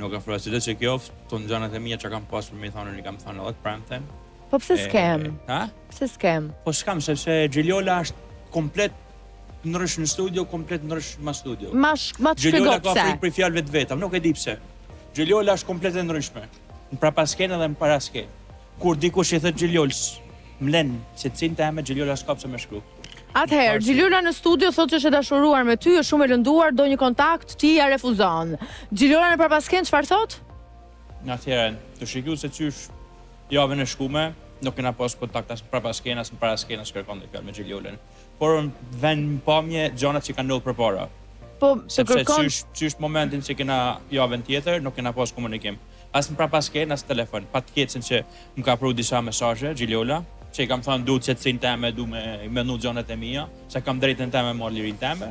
Speaker 1: Nuk ka frasitet që kjo, të në gjanat e mija që kam pasur me i thonë, i kam thonë edhe të pranë them.
Speaker 2: Po pse s'kem?
Speaker 1: Ha?
Speaker 2: Pse s'kem?
Speaker 1: Po s'kam, sepse Xhiliola është komplet ndrysh në studio, komplet ndrysh ma studio.
Speaker 2: Ma të shpjego
Speaker 1: Xhiliola ka
Speaker 2: pse.
Speaker 1: frikë për fjalëve të veta, nuk e di pse. Xhiliola është komplet e ndryshme. Në prapaskenë dhe në paraskenë. Kur dikush i thot Xhiliols, mlen, se cinë të eme, Xhiliola s'ka pse me shkru.
Speaker 2: Atëherë, Xhiliola në studio thotë që është e dashuruar me ty, është shumë e lënduar, do një kontakt, ti ja refuzon. Xhiliola në prapaskenë çfarë thot?
Speaker 1: Në atëherën, të shiku se qysh javën e shkume, nuk kena pas kontakt as prapaskenë, as në paraskenë, as kërkon dhe fjallë me Xhiliolën. Por vend pamje gjanat që kanë ndodhur përpara.
Speaker 2: Po, të
Speaker 1: Sepse
Speaker 2: kërkon...
Speaker 1: qysh momentin që kena javën tjetër, nuk kena pas komunikim. As në prapaskenë, as telefon. Pa të kecën që më ka pru disa mesazhe Xhiliola, që i kam thënë du qetësinë teme, du me menu gjanat e mia, se kam drejtën teme me lirin teme,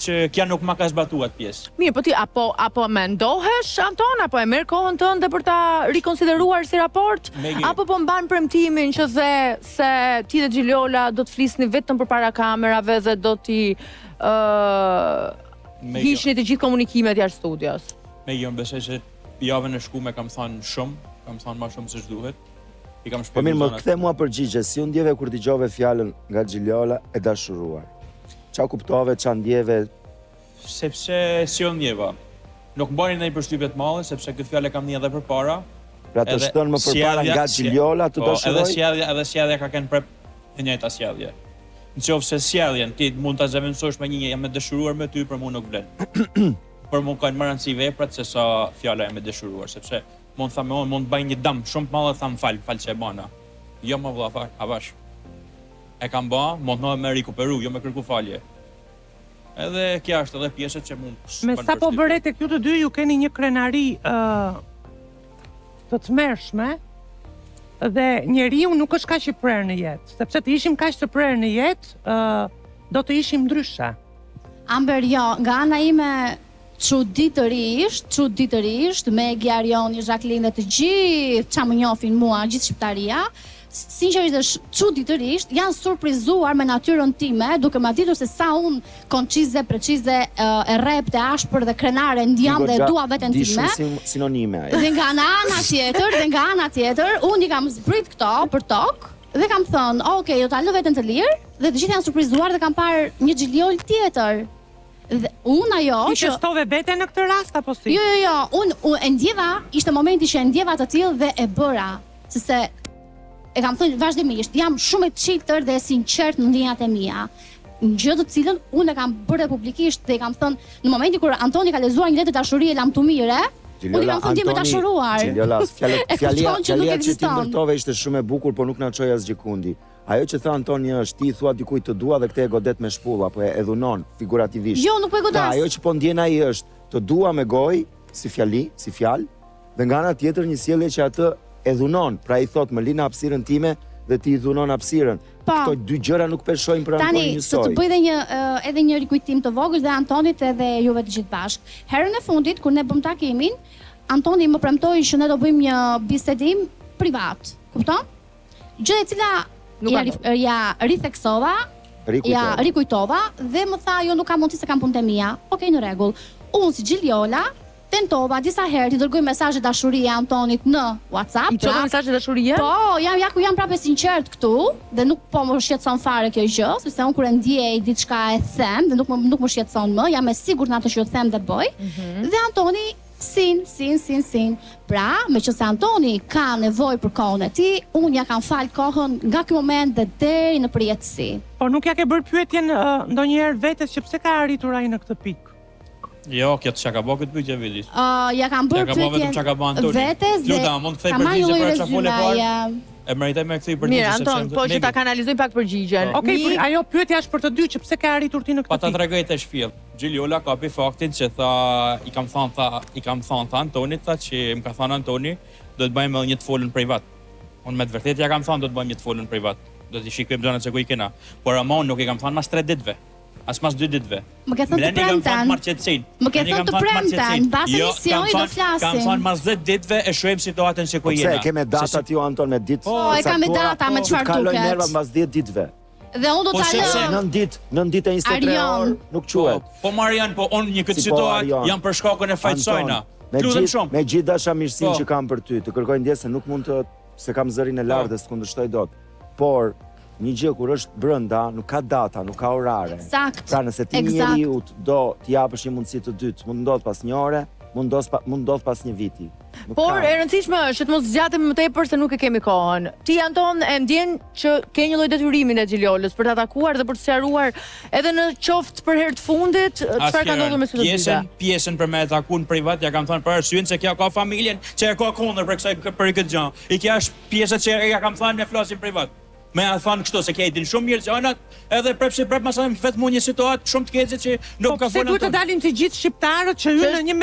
Speaker 1: që kja nuk ma ka zbatuat pjesë.
Speaker 2: Mirë, po ti apo mendohesh, Anton, apo e merr kohën tënde për ta rikonsideruar si raport? Apo po mban premtimin që dhe se ti dhe Xhiliola do të flisni vetëm përpara kamerave dhe do t'i hiqni të gjithë komunikimet jashtë studios?
Speaker 1: Me jo, besoj se javën e shkume kam thënë shumë, kam thënë ma shumë se ç'duhet.
Speaker 4: Po mirë, më kthe mua përgjigje, si u ndjeve kur dëgjove fjalën nga Xhiliola e dashuruar? Qa kuptove, qa ndjeve?
Speaker 1: Sepse si u ndjeva. Nuk mbani ndonjë përshtypje të madhe, sepse këtë fjalë kam dhënë edhe përpara.
Speaker 4: Pra të shtonë më përpara nga Xhiliola të dashuroj?
Speaker 1: Edhe sjellja ka kënë prep e njëjta sjellje. Nëse sjelljen ti mund ta zëvendësosh me një jam e dashuruar me ty, për mua nuk vlen. Për mua kanë më rëndësi veprat se sa fjala jam e dashuruar, sepse mund thamë unë mund të bëj një dëm shumë të madh, tham fal që e bana. Jo më vëlla, avash. E kam bë, mund të më rikuperu, jo me kërku falje. Edhe kja është edhe pjesët që mund...
Speaker 3: Me sa po bëret e këtu të dy, ju keni një krenari të tmerrshme, dhe njeriu nuk është kaq i prerë në jetë, sepse të ishim kaq të prerë në jetë, do të ishim ndryshe.
Speaker 7: Amber, jo, nga ana ime çuditërisht me Gjarioni, Jacqueline dhe të gjithë që më njohin mua, gjithë shqiptaria, sinqerisht dhe çuditërisht janë surprizuar me natyrën time, duke ma ditur se sa unë konqize, precize, e rrepte, ashpër dhe krenare ndjam dhe dua veten time.
Speaker 4: Sinonime ajo.
Speaker 7: Dhe nga ana tjetër, unë i kam zbrit këto për tokë dhe kam thënë, "Okej, do ta lë veten të lirë", dhe të gjithë janë surprizuar dhe kam parë një Xhiliol tjetër. Dhe unë ajo
Speaker 3: Ti testove vete në këtë rast apo si?
Speaker 7: Jo, unë e ndjeva, ishte momenti që e ndjeva të tillë dhe e bëra, sepse e kam thënë vazhdimisht, jam shumë e çiltër dhe e sinqert në ndjenjat e mia. Në gjë të cilën unë e kam bërë publikisht dhe i kam thënë në momentin kur Antoni ka lexuar një letër dashurie lam të mire, unë i kam thënë ti më dashuruar.
Speaker 4: Gjiliolas, fjalia që ti
Speaker 7: ekziston.
Speaker 4: ndërtove ishte shumë e bukur, por nuk na çoi asgjë kundi. Ajo që tha Antoni është ti thua dikujt të dua dhe këtë e godet me shpull apo e dhunon figurativisht.
Speaker 7: Jo, nuk po e godas.
Speaker 4: Ajo që po ndjen ai është të dua me gojë, si fjali, si fjalë, dhe nga ana tjetër një sjellje që atë e dhunon. Pra i thot më linë hapësirën time dhe ti i dhunon hapësirën. Këto dy gjëra nuk peshojnë për Antonin njësoj.
Speaker 7: Tani, të bëj edhe një rikujtim të vogël dhe Antonit edhe juve të gjithë bashkë. Herën e fundit kur ne bëm takimin, Antoni më premtoi që ne do bëjmë një bisedim privat. Kupton? Gjë e cila ja ritheksova, ja rikujtova dhe më tha jo nuk ka mundësi se kam punët e mia. Okej, në rregull. Unë si Gjiliola tentova disa herë të dërgoj mesazhe dashurie Antonit në WhatsApp.
Speaker 2: I çova mesazhe dashurie?
Speaker 7: Po, jam prapë sinqert këtu dhe nuk po më shqetëson fare kjo gjë, sepse unë kur e ndjej diçka e them dhe nuk më shqetëson më, jam e sigurt në atë që them dhe bëj. Dhe Antoni sin. Pra, meqense Antoni ka nevojë për kohën e tij, unë ja kam fal kohën nga ky moment dhe deri në përjetësi.
Speaker 3: Po nuk ja ke bërë pyetjen ndonjëherë vetes që pse ka arritur ai në këtë pikë?
Speaker 1: Jo, kjo çka ka bërë këtë pyetje Vilis.
Speaker 7: Ja kam bërë pyetjen vetes dhe
Speaker 1: mund të thej përgjigje për çfarë fole parë. E meritoj me këtë përgjigje.
Speaker 2: Mirë, Anton, po që ta kanalizoj pak përgjigjen.
Speaker 3: Okej, ajo pyetja është për të dy që pse ka arritur ti në këtë pikë.
Speaker 1: Pa ta tregoj te shfill. Gjiliola ka pi faktin që tha i kam thënë Antonit tha që më ka thënë Antoni do të bëjmë një të folën privat. Unë me të vërtetë ja kam thënë do të bëjmë një të folën privat. Do të shikojmë zonat se ku i kena. Por ama nuk i kam thënë mas 3 ditëve. As mas 2 ditëve.
Speaker 7: Më ke thënë të premten. Më ke thënë të premten, mbas emisionit do flasim.
Speaker 1: Kam thënë mas 10 ditëve e shohim situatën se ku jena.
Speaker 4: Pse kemë data ti Anton me ditë?
Speaker 7: Po, e kam me data me çfarë duket.
Speaker 4: Kaloj nerva mbas 10 ditëve.
Speaker 7: Dhe unë do ta lë
Speaker 4: 9 ditë e 23 orë nuk quhet.
Speaker 1: Po Marian, po unë një këtë situatë jam për shkakun e fajsojna. Lutem shumë.
Speaker 4: Me gjithë dashamirësinë që kam për ty, të kërkoj ndjesë nuk mund të se kam zërin e lartë dhe s'kundërshtoj dot. Por një gjë kur është brenda, nuk ka data, nuk ka orare. Pra nëse ti njeriu do t'i japësh një mundësi të dytë, mund ndodh pas një ore, mund ndodh pas një viti.
Speaker 2: Por e rëndësishme është të mos zgjatem më tepër se nuk e kemi kohën. Ti Anton e ndjen që ke një lloj detyrimi ndaj Gjiliolës për ta takuar dhe për të sqaruar edhe në qoftë për herë të fundit çfarë ka ndodhur me sytë.
Speaker 1: Pjesën për me takuar privat ja kam thënë për arsyeën se kjo ka familjen, që ka kundër për këtë gjë. I kjo është pjesa që ja kam thënë ne flasim privat. Me a thonë kështu se ke din shumë mirë gjanat, edhe prapë masam vetëm një situatë shumë të keqe që nuk ka folën.
Speaker 3: Po duhet të dalim të gjithë shqiptarët që hyn në një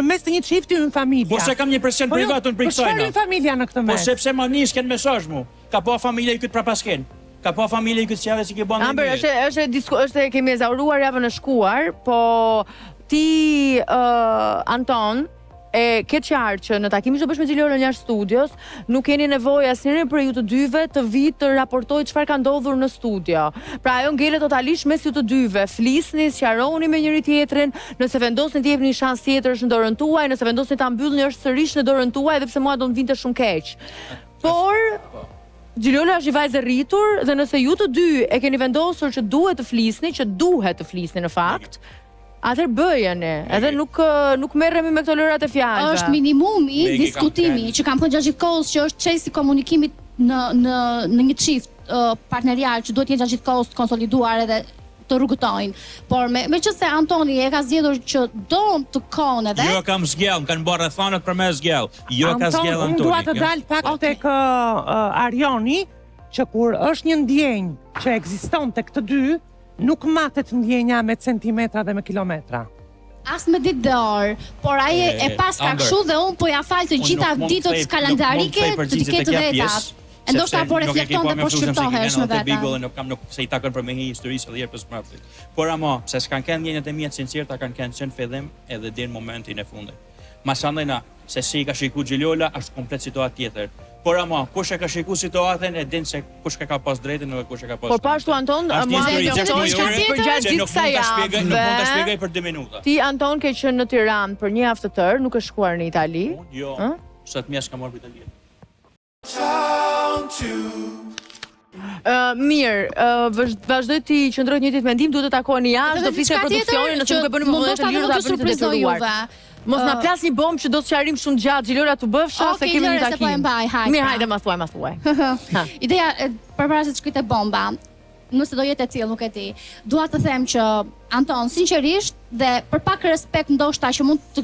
Speaker 3: mes të një çifti në familje.
Speaker 1: Po se kam një presion privat unë për kësaj.
Speaker 3: Po çfarë familja në këtë mes?
Speaker 1: Po sepse më nis kanë mesazh mu. Ka pa familja i këtë prapasken. Ka pa familja i këtë çave si ke bën.
Speaker 2: Amber, është kemi ezauruar javën e shkuar, po ti Anton e ke qartë që në takimin që bësh me Gjiliolën jashtë studios, nuk keni nevojë asnjëri për ju të dyve të vitë të raportojë çfarë ka ndodhur në studio. Pra ajo ngelet totalisht mes ju të dyve. Flisni, sqaroni me njëri tjetrin, nëse vendosni të jepni një shans tjetër është në dorën tuaj, nëse vendosni ta mbyllni është sërish në dorën tuaj, edhe pse mua do të vinte shumë keq. Por Gjiliola është një vajzë e rritur dhe nëse ju të dy e keni vendosur që duhet të flisni në fakt, atëherë bëjeni, edhe nuk merremi me këto lërat e fjalëve.
Speaker 7: Është minimumi diskutimi që kam thënë gjatë gjithë kohës që është çësi komunikimit në një çift partnerial që duhet jetë gjatë gjithë kohës të konsoliduar edhe të rrugëtojnë. Por meqense Antoni e ka zgjedhur që don të kohën edhe.
Speaker 1: Jo kam zgjell, kanë bërë rrethonat për me zgjell. Jo ka zgjell Antoni.
Speaker 3: Unë dua të dal pak tek Arioni që kur është një ndjenjë që ekziston tek të dy, nuk matet ndjenja me centimetra dhe me kilometra.
Speaker 7: As me ditë dhe orë, por ai e pas ka kështu dhe unë po ja fal të gjitha ditët kalendarike të ketë vetat. Ndoshta po reflekton dhe po shqyrtohesh me veta.
Speaker 1: Nuk se i takon për me një historisë edhe jepës mbrapsht. Por ama, pse s'kan kanë ndjenjat e mia të sinqerta, kanë qenë fillim edhe deri në momentin e fundit. Masandena se si ka shikuar Gjiliola është komplet situatë tjetër. Por ama, kush e ka shikuar situatën e din se kush ka pas drejtën dhe kush e ka pas.
Speaker 2: Por pashtu Anton, mua më thonë për gjatë gjithë kësaj javë.
Speaker 1: Nuk mund ta shpjegoj për 2 minuta.
Speaker 2: Ti Anton ke qenë në Tiranë për një javë të tërë, nuk e shkuar në Itali?
Speaker 1: Jo. Sa të mjash kam marrë për Itali.
Speaker 2: Mirë, vazhdoj ti qëndroj të njëjtit mendim, duhet të takoheni jashtë, do flisni produksionin, nëse nuk e bëni më vonë të lirë, ta bëni të detyruar. Mos na plas një bombë që do të sqarim shumë gjatë, Gjilora tu bëfsha se kemi një takim. Mirë, hajde ma thuaj.
Speaker 7: Ideja përpara se të shkojë te bomba, nëse do jetë e tillë, nuk e di. Dua të them që Anton, sinqerisht dhe për pak respekt ndoshta që mund të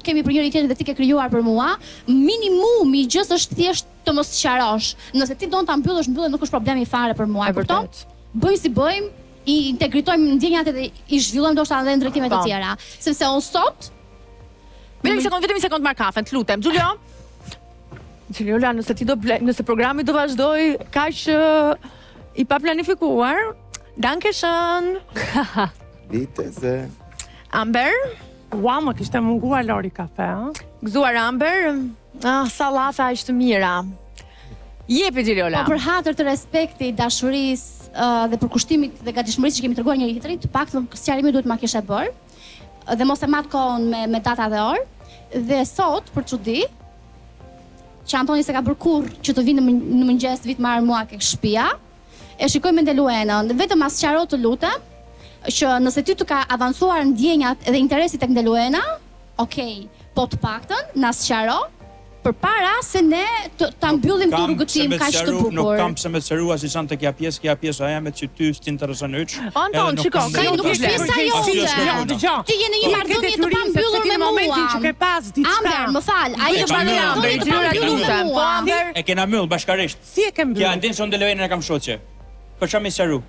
Speaker 7: kemi për njëri tjetrin dhe ti ke krijuar për mua, minimumi i gjës është thjesht të mos sqarosh. Nëse ti don ta mbyllësh, nuk është problemi fare për mua. E kupton? Bëjmë si bëjmë, i integritojmë ndjenjat edhe i zhvillojmë ndoshta edhe në drejtime të tjera. Sepse unë sot
Speaker 2: vetëm një sekond marr kafen, të lutem. Gjuliola, nëse programi do vazhdoj kaq i pa planifikuar, danke shën.
Speaker 4: Viteze.
Speaker 2: Amber?
Speaker 3: Ua, më kishte munguar Lori kafe, ha?
Speaker 2: Gëzuar Amber? Sallafa është të mira. Jepi Gjiliola.
Speaker 7: Po për hatër të respektit, dashurisë dhe për kushtimit dhe gatishmërisë që kemi treguar njëri tjetrit, të paktën sqarimi duhet ma kishe bërë. Dhe mos e mat kohën me data dhe orë. Dhe sot, për çudi, që Antoni se ka bërë kurrë që të vinë në mëngjes vit marr mua ke shtëpia, e shikoj me Ndeluenën, vetëm ma sqaro të lutem, që nëse ty të ka avancuar ndjenjat dhe interesi tek Ndeluena, okay, po të paktën na sqaro përpara se ne ta mbyllim këtë rrugëtim kaq të bukur.
Speaker 1: Nuk kam pse me sqarua si janë tek ja pjesa jeme që ty t'intereson hyç.
Speaker 2: Anton, shiko,
Speaker 7: nuk është pjesa jote. Ti je në një marrëdhënie të pambyllur me
Speaker 3: momentin që ke pas diçka.
Speaker 7: Amber, më fal, ai është
Speaker 2: Amber, Gjilora lutem. Po Amber,
Speaker 1: e kena mbyll bashkarisht.
Speaker 3: Si e ke mbyll?
Speaker 1: Ja ndin son Ndeluenën e kam shoqe. Për çfarë më sqaru?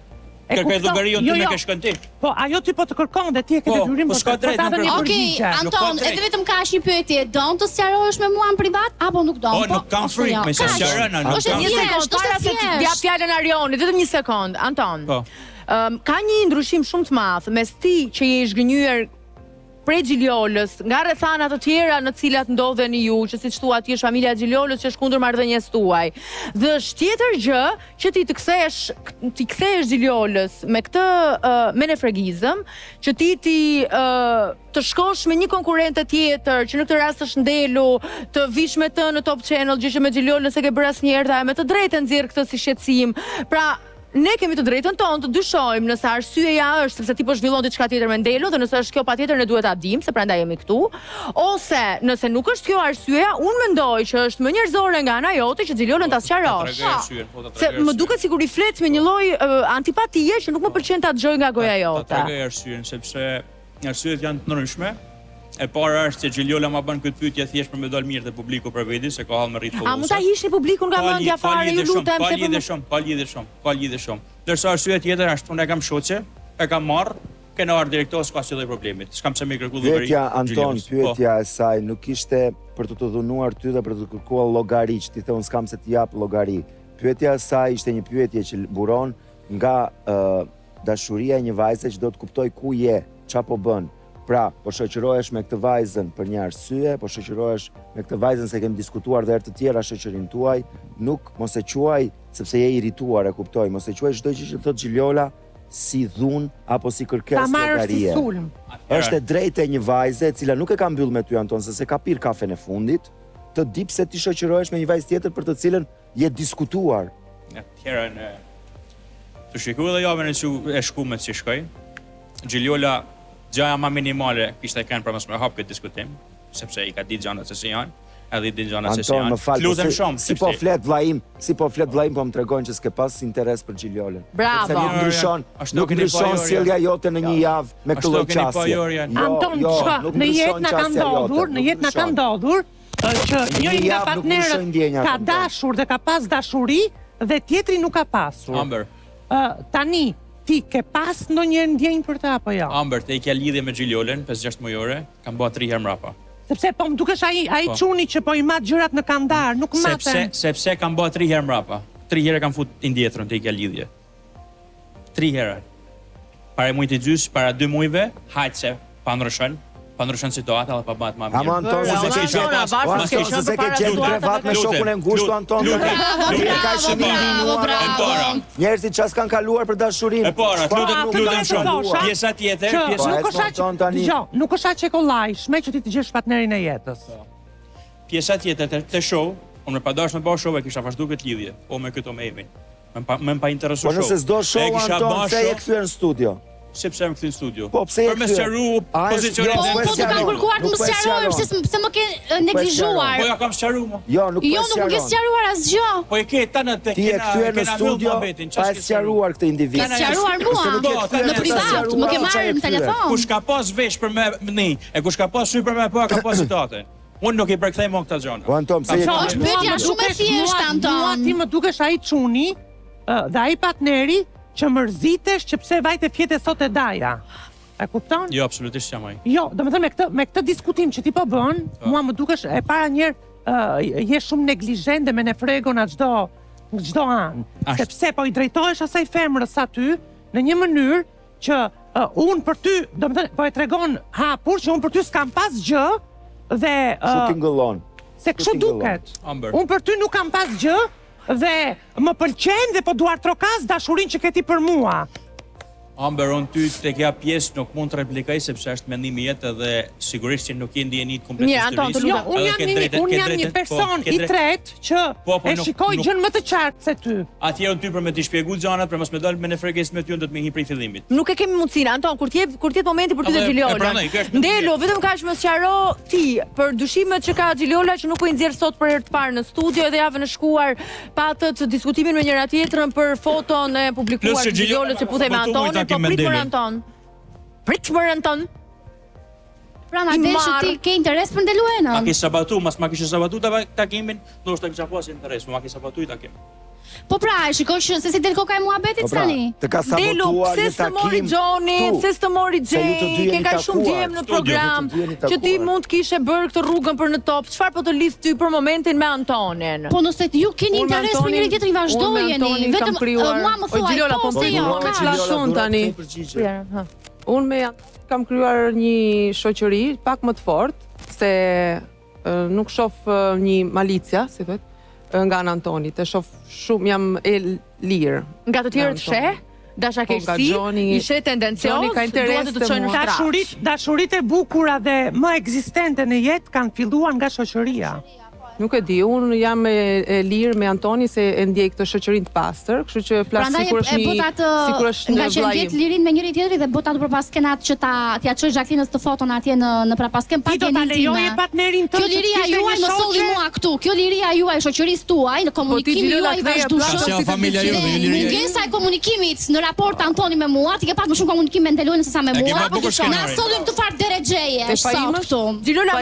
Speaker 1: Kërkoj llogariun ti me ke shkon ti.
Speaker 3: Po ajo ti po të kërkon dhe ti e ke detyrim
Speaker 1: po s'ka drejt.
Speaker 7: Okej, Anton, edhe vetëm kaq një pyetje, don të sqarohesh me mua në privat apo nuk don?
Speaker 1: Po nuk kam frikë me sqarën, nuk kam.
Speaker 2: Një sekond, para se të jap fjalën Arionit, vetëm një sekond, Anton.
Speaker 1: Po.
Speaker 2: Ka një ndryshim shumë të madh mes ti që je i zhgënjyer prej Gjiliolës, nga rrethana të tjera në cilat ndodheni ju, që siç thua ti është familja e Gjiliolës që është kundër marrëdhënies tuaj. Dhe është tjetër gjë që ti të kthehesh Gjiliolës me këtë menefregizëm, që ti të shkosh me një konkurrente tjetër, që në këtë rast është Ndelu, të vish me të në Top Channel, gjë që me Gjiliolën se ke bërë asnjëherë dhe me të drejtë nxjerr këtë si shqetësim. Pra, ne kemi të drejtën tonë të dyshojmë nëse arsyeja është sepse ti po zhvillon diçka tjetër me Ndelu dhe nëse është kjo patjetër ne duhet ta dimë se prandaj jemi këtu, ose nëse nuk është kjo arsyeja, unë mendoj që është më njerëzore nga ana jote që Gjiliolën ta sqarosh. Se më duket sikur i flet me një lloj antipatie që nuk më pëlqen ta dëgjoj nga goja jote.
Speaker 1: Ta tregoj arsyeën sepse arsyet janë të ndryshme. E para është se Gjiliola ma bën këtë pyetje thjesht për me dal mirë te publiku për veti se ka hall me rrit follows.
Speaker 2: A mund ta hiqni publikun nga mendja fare, ju lutem,
Speaker 1: ka lidhje shumë. Ndërsa arsyeja tjetër është unë e kam shoqe, e kam marr, kena ardhur direktor s'ka asnjë lloj problemi. S'kam pse më kërkuar llogari.
Speaker 4: Pyetja Anton, pyetja e saj nuk ishte për të dhunuar ty dhe për të kërkuar llogari, ti the unë s'kam se të jap llogari. Pyetja e saj ishte një pyetje që buron nga dashuria e një vajze që do të kuptoj ku je, çfarë po bën. Pra, po shoqërohesh me këtë vajzën për një arsye, po shoqërohesh me këtë vajzën se kemi diskutuar dhe herë të tjera shoqërinë tuaj, nuk mos e quaj sepse je irrituar, e kuptoj, mos e quaj çdo gjë që thot Gjiliola si dhunë apo si kërkesë llogarie. Është e drejtë e një vajze e cila nuk e ka mbyll me ty Anton, se ka pirë kafen e fundit, të di pse ti shoqërohesh me një vajzë tjetër për të cilën je diskutuar.
Speaker 1: Tjerën të shikoj edhe javën e shkumet si shkoj. Gjiliola gjaja ma minimale kishte kanë për mos me hap këtë diskutim, sepse i ka ditë gjanat se si janë, edhe i ditë gjanat se si janë. Lutem shumë.
Speaker 4: Si po flet vllaim, po më tregojnë që s'ke pas interes për Gjiliolën.
Speaker 2: Bravo.
Speaker 4: Nuk ndryshon sjellja jote në një javë me këtë lloj çasti.
Speaker 3: Anton, në jetë na ka ndodhur që njëri nga partnerët ka dashur dhe ka pas dashuri dhe tjetri nuk ka pasur.
Speaker 1: Amber.
Speaker 3: Tani ti ke pas ndonjë ndjenjë për ta apo jo?
Speaker 1: Amber, te i ka lidhje me Gjiliolën 5-6 mujore, kam bërë 3 herë mrapa.
Speaker 3: Sepse po më dukesh ai çuni që po i mat gjërat në kandar, nuk maten.
Speaker 1: Sepse kam bërë 3 herë mrapa. 3 herë kam fut i ndjetrën te i ka lidhje. 3 herë. Para mujt i gjys, para 2 mujve, hajt se pa ndryshon situata dhe pa bëhet më mirë.
Speaker 4: Ama Anton, se ke qenë krevat me shokun e ngushtë Anton. Njerëzit ças kanë kaluar për dashurinë.
Speaker 1: E para, lutem shumë. Pjesa tjetër,
Speaker 3: nuk është aq e kollajshme që ti të gjesh partnerin e jetës.
Speaker 1: Pjesa tjetër të show, unë me padash me bashkë show e kisha vazhduar këtë lidhje, o me këtë me Emin. Më pa interesu
Speaker 4: Po nëse s'do show Anton, pse e kthyer në studio?
Speaker 1: Sepse më kthy në studio.
Speaker 4: Po pse e
Speaker 1: për me sqaru pozicionin.
Speaker 7: Po të kam kërkuar të më sqaroj pse më ke neglizhuar.
Speaker 1: Po ja kam sqaruar më.
Speaker 4: Jo, nuk po
Speaker 7: sqaron. Jo, nuk më ke sqaruar asgjë.
Speaker 1: Po e ke tani tek
Speaker 4: ti e kthyer në studio pa e sqaruar këtë individ.
Speaker 7: Ke sqaruar mua në privat, më ke marrë në telefon.
Speaker 1: Kush ka pas vesh për me e kush ka pas sy për me po ka pas citate. Unë nuk i përkthej më këta gjëra.
Speaker 4: Po Anton, pse je?
Speaker 7: Është pyetja shumë e thjeshtë Anton.
Speaker 3: Mua ti më dukesh ai çuni dhe ai partneri që mërzitesh që pse vajte fjetë sot e daja. E kupton?
Speaker 1: Jo, absolutisht jam ai.
Speaker 3: Jo, domethënë me këtë diskutim që ti po bën, mua më dukesh e para njerë je shumë neglizhent dhe me ne fregon në çdo anë. Sepse po i drejtohesh asaj femrës aty në një mënyrë që unë për ty, domethënë po e tregon hapur që unë për ty s'kam pas gjë dhe
Speaker 4: Çu tingëllon.
Speaker 3: Se kështu duket. Unë për ty nuk kam pas gjë dhe më pëlqen dhe po duar trokas dashurinë që ke ti për mua.
Speaker 1: Amber, unë ty të kja pjesë nuk mund të replikaj sepse është mendimi jetë dhe sigurisht që nuk i ndjenit kompletisht të rrisur.
Speaker 3: Unë jam një person i tretë që e shikoj gjën më të qartë se ty.
Speaker 1: Atje unë ty për me t'i shpjegu gjanat, për mos me dalë me në freges me ty, unë do të me hi prej fillimit.
Speaker 2: Nuk e kemi mundësinë, Anton, kur t'jet momenti për ty dhe Gjiliola. Ndelo, vetëm ka që më sqaro ti për dyshimet që ka Gjiliola që nuk po i nxjerr sot për herë të parë në studio dhe javën e shkuar patët diskutimin me njëra tjetrën për foton e publikuar të Gjiliolës që putej me Antonin. Po prit për Anton. Prit për Anton.
Speaker 7: Pra na desh që ti ke interes për Ndeluenën.
Speaker 1: Ma ke sabatu, mas ma kishe sabatu takimin, ndoshta kisha pas interes, ma ke sabatu i takim.
Speaker 7: Po pra, e shikoj se si del koka e muhabetit tani.
Speaker 4: Të ka sabotuar një takim.
Speaker 2: Pse s'të mori Gjoni, pse s'të mori Gjej, ke ka shumë djem në program, që ti mund kishe bërë këtë rrugën për në top. Çfarë po të lidh ty për momentin me Antonin?
Speaker 7: Po nëse ju keni interes për njëri tjetrin vazhdojeni, vetëm mua më thuaj po se jo.
Speaker 8: Me çlashun tani. Unë me kam krijuar një shoqëri pak më të fortë se nuk shoh një malicia, si thotë, nga Antoni, të shoh shumë jam e lirë.
Speaker 2: Nga të tjerët sheh, dashakeqësi, ishe tendencios, duan të çojnë në
Speaker 3: trashë. Dashuritë e bukura dhe më ekzistente në jetë kanë filluar nga shoqëria.
Speaker 8: Nuk e di, unë jam e lirë me Antoni se e ndjej këtë shoqërinë të pastër, kështu që flas sikur është një
Speaker 7: nga që ndjet lirin me njëri tjetrin dhe bota për paskenat që t'ia çoj Jacqueline të foton atje në prapasken pa
Speaker 3: djenin time.
Speaker 7: Kjo liria juaj më solli mua këtu. Kjo liria juaj shoqërisë tuaj në komunikimin juaj vazhdueshëm. Mungesa e komunikimit në raport Antoni me mua, ti ke pas më shumë komunikim me Ndeluenën se sa me mua. Na sollim këtu fare derexheje.
Speaker 2: Gjiliola,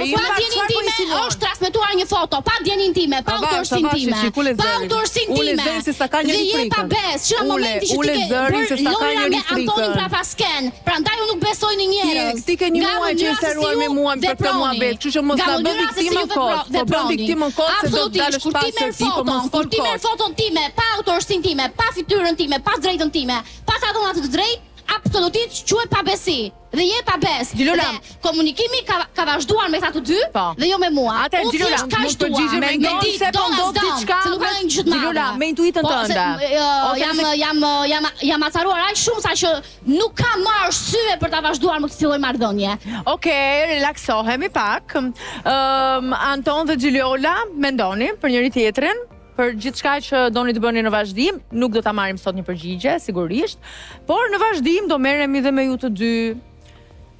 Speaker 7: është transmetuar një foto pa djenin time, pa autorsinë time. Pa autorsinë time. Dhe je pa bes, që në momenti që ti ke bërë lojra me Antonin prapasken. Prandaj unë nuk besoj në njerëz.
Speaker 8: Ti ke një muaj që seruar me mua për këtë muhabet, kështu që mos na bë viktimën kot. Po bën viktimën kot se do të dalësh pasër ti, po mos fol kot.
Speaker 7: Ti merr foton time, pa autorsinë time, pa fytyrën time, pa drejtën time, pa ka dhëna të drejtë, absolutisht quhet pabesi. Dhe je pa bes.
Speaker 2: Gjiliola,
Speaker 7: komunikimi ka vazhduar me këta të dy dhe jo me mua.
Speaker 2: Atë Gjiliola,
Speaker 7: mund të përgjigjem
Speaker 2: me se po ndodh diçka. Gjiliola, me intuitën tënde.
Speaker 7: Jam acaruar aq shumë sa që nuk kam më arsye për ta vazhduar më këtë lloj marrëdhënie.
Speaker 2: Okej, relaksohemi pak. Anton dhe Gjiliola mendoni për njëri tjetrin. Për gjithçka që doni të bëni në vazhdim, nuk do ta marrim sot një përgjigje, sigurisht, por në vazhdim do merremi dhe me ju të dy.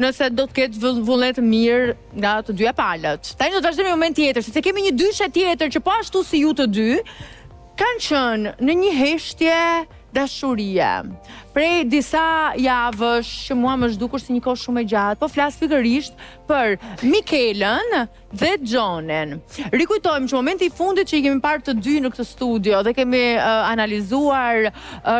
Speaker 2: Nëse do të ketë vullnet mirë nga të dyja palët. Tani do të vazhdojmë në moment tjetër, sepse kemi një dyshe tjetër që po ashtu si ju të dy, kanë qenë në një heshtje dashurie. Prej disa javësh që mua më zhdukur si një kohë shumë e gjatë, po flas pikërisht për Mikelën dhe Gjonin. Rikujtojmë që momenti i fundit që i kemi parë të dy në këtë studio dhe kemi analizuar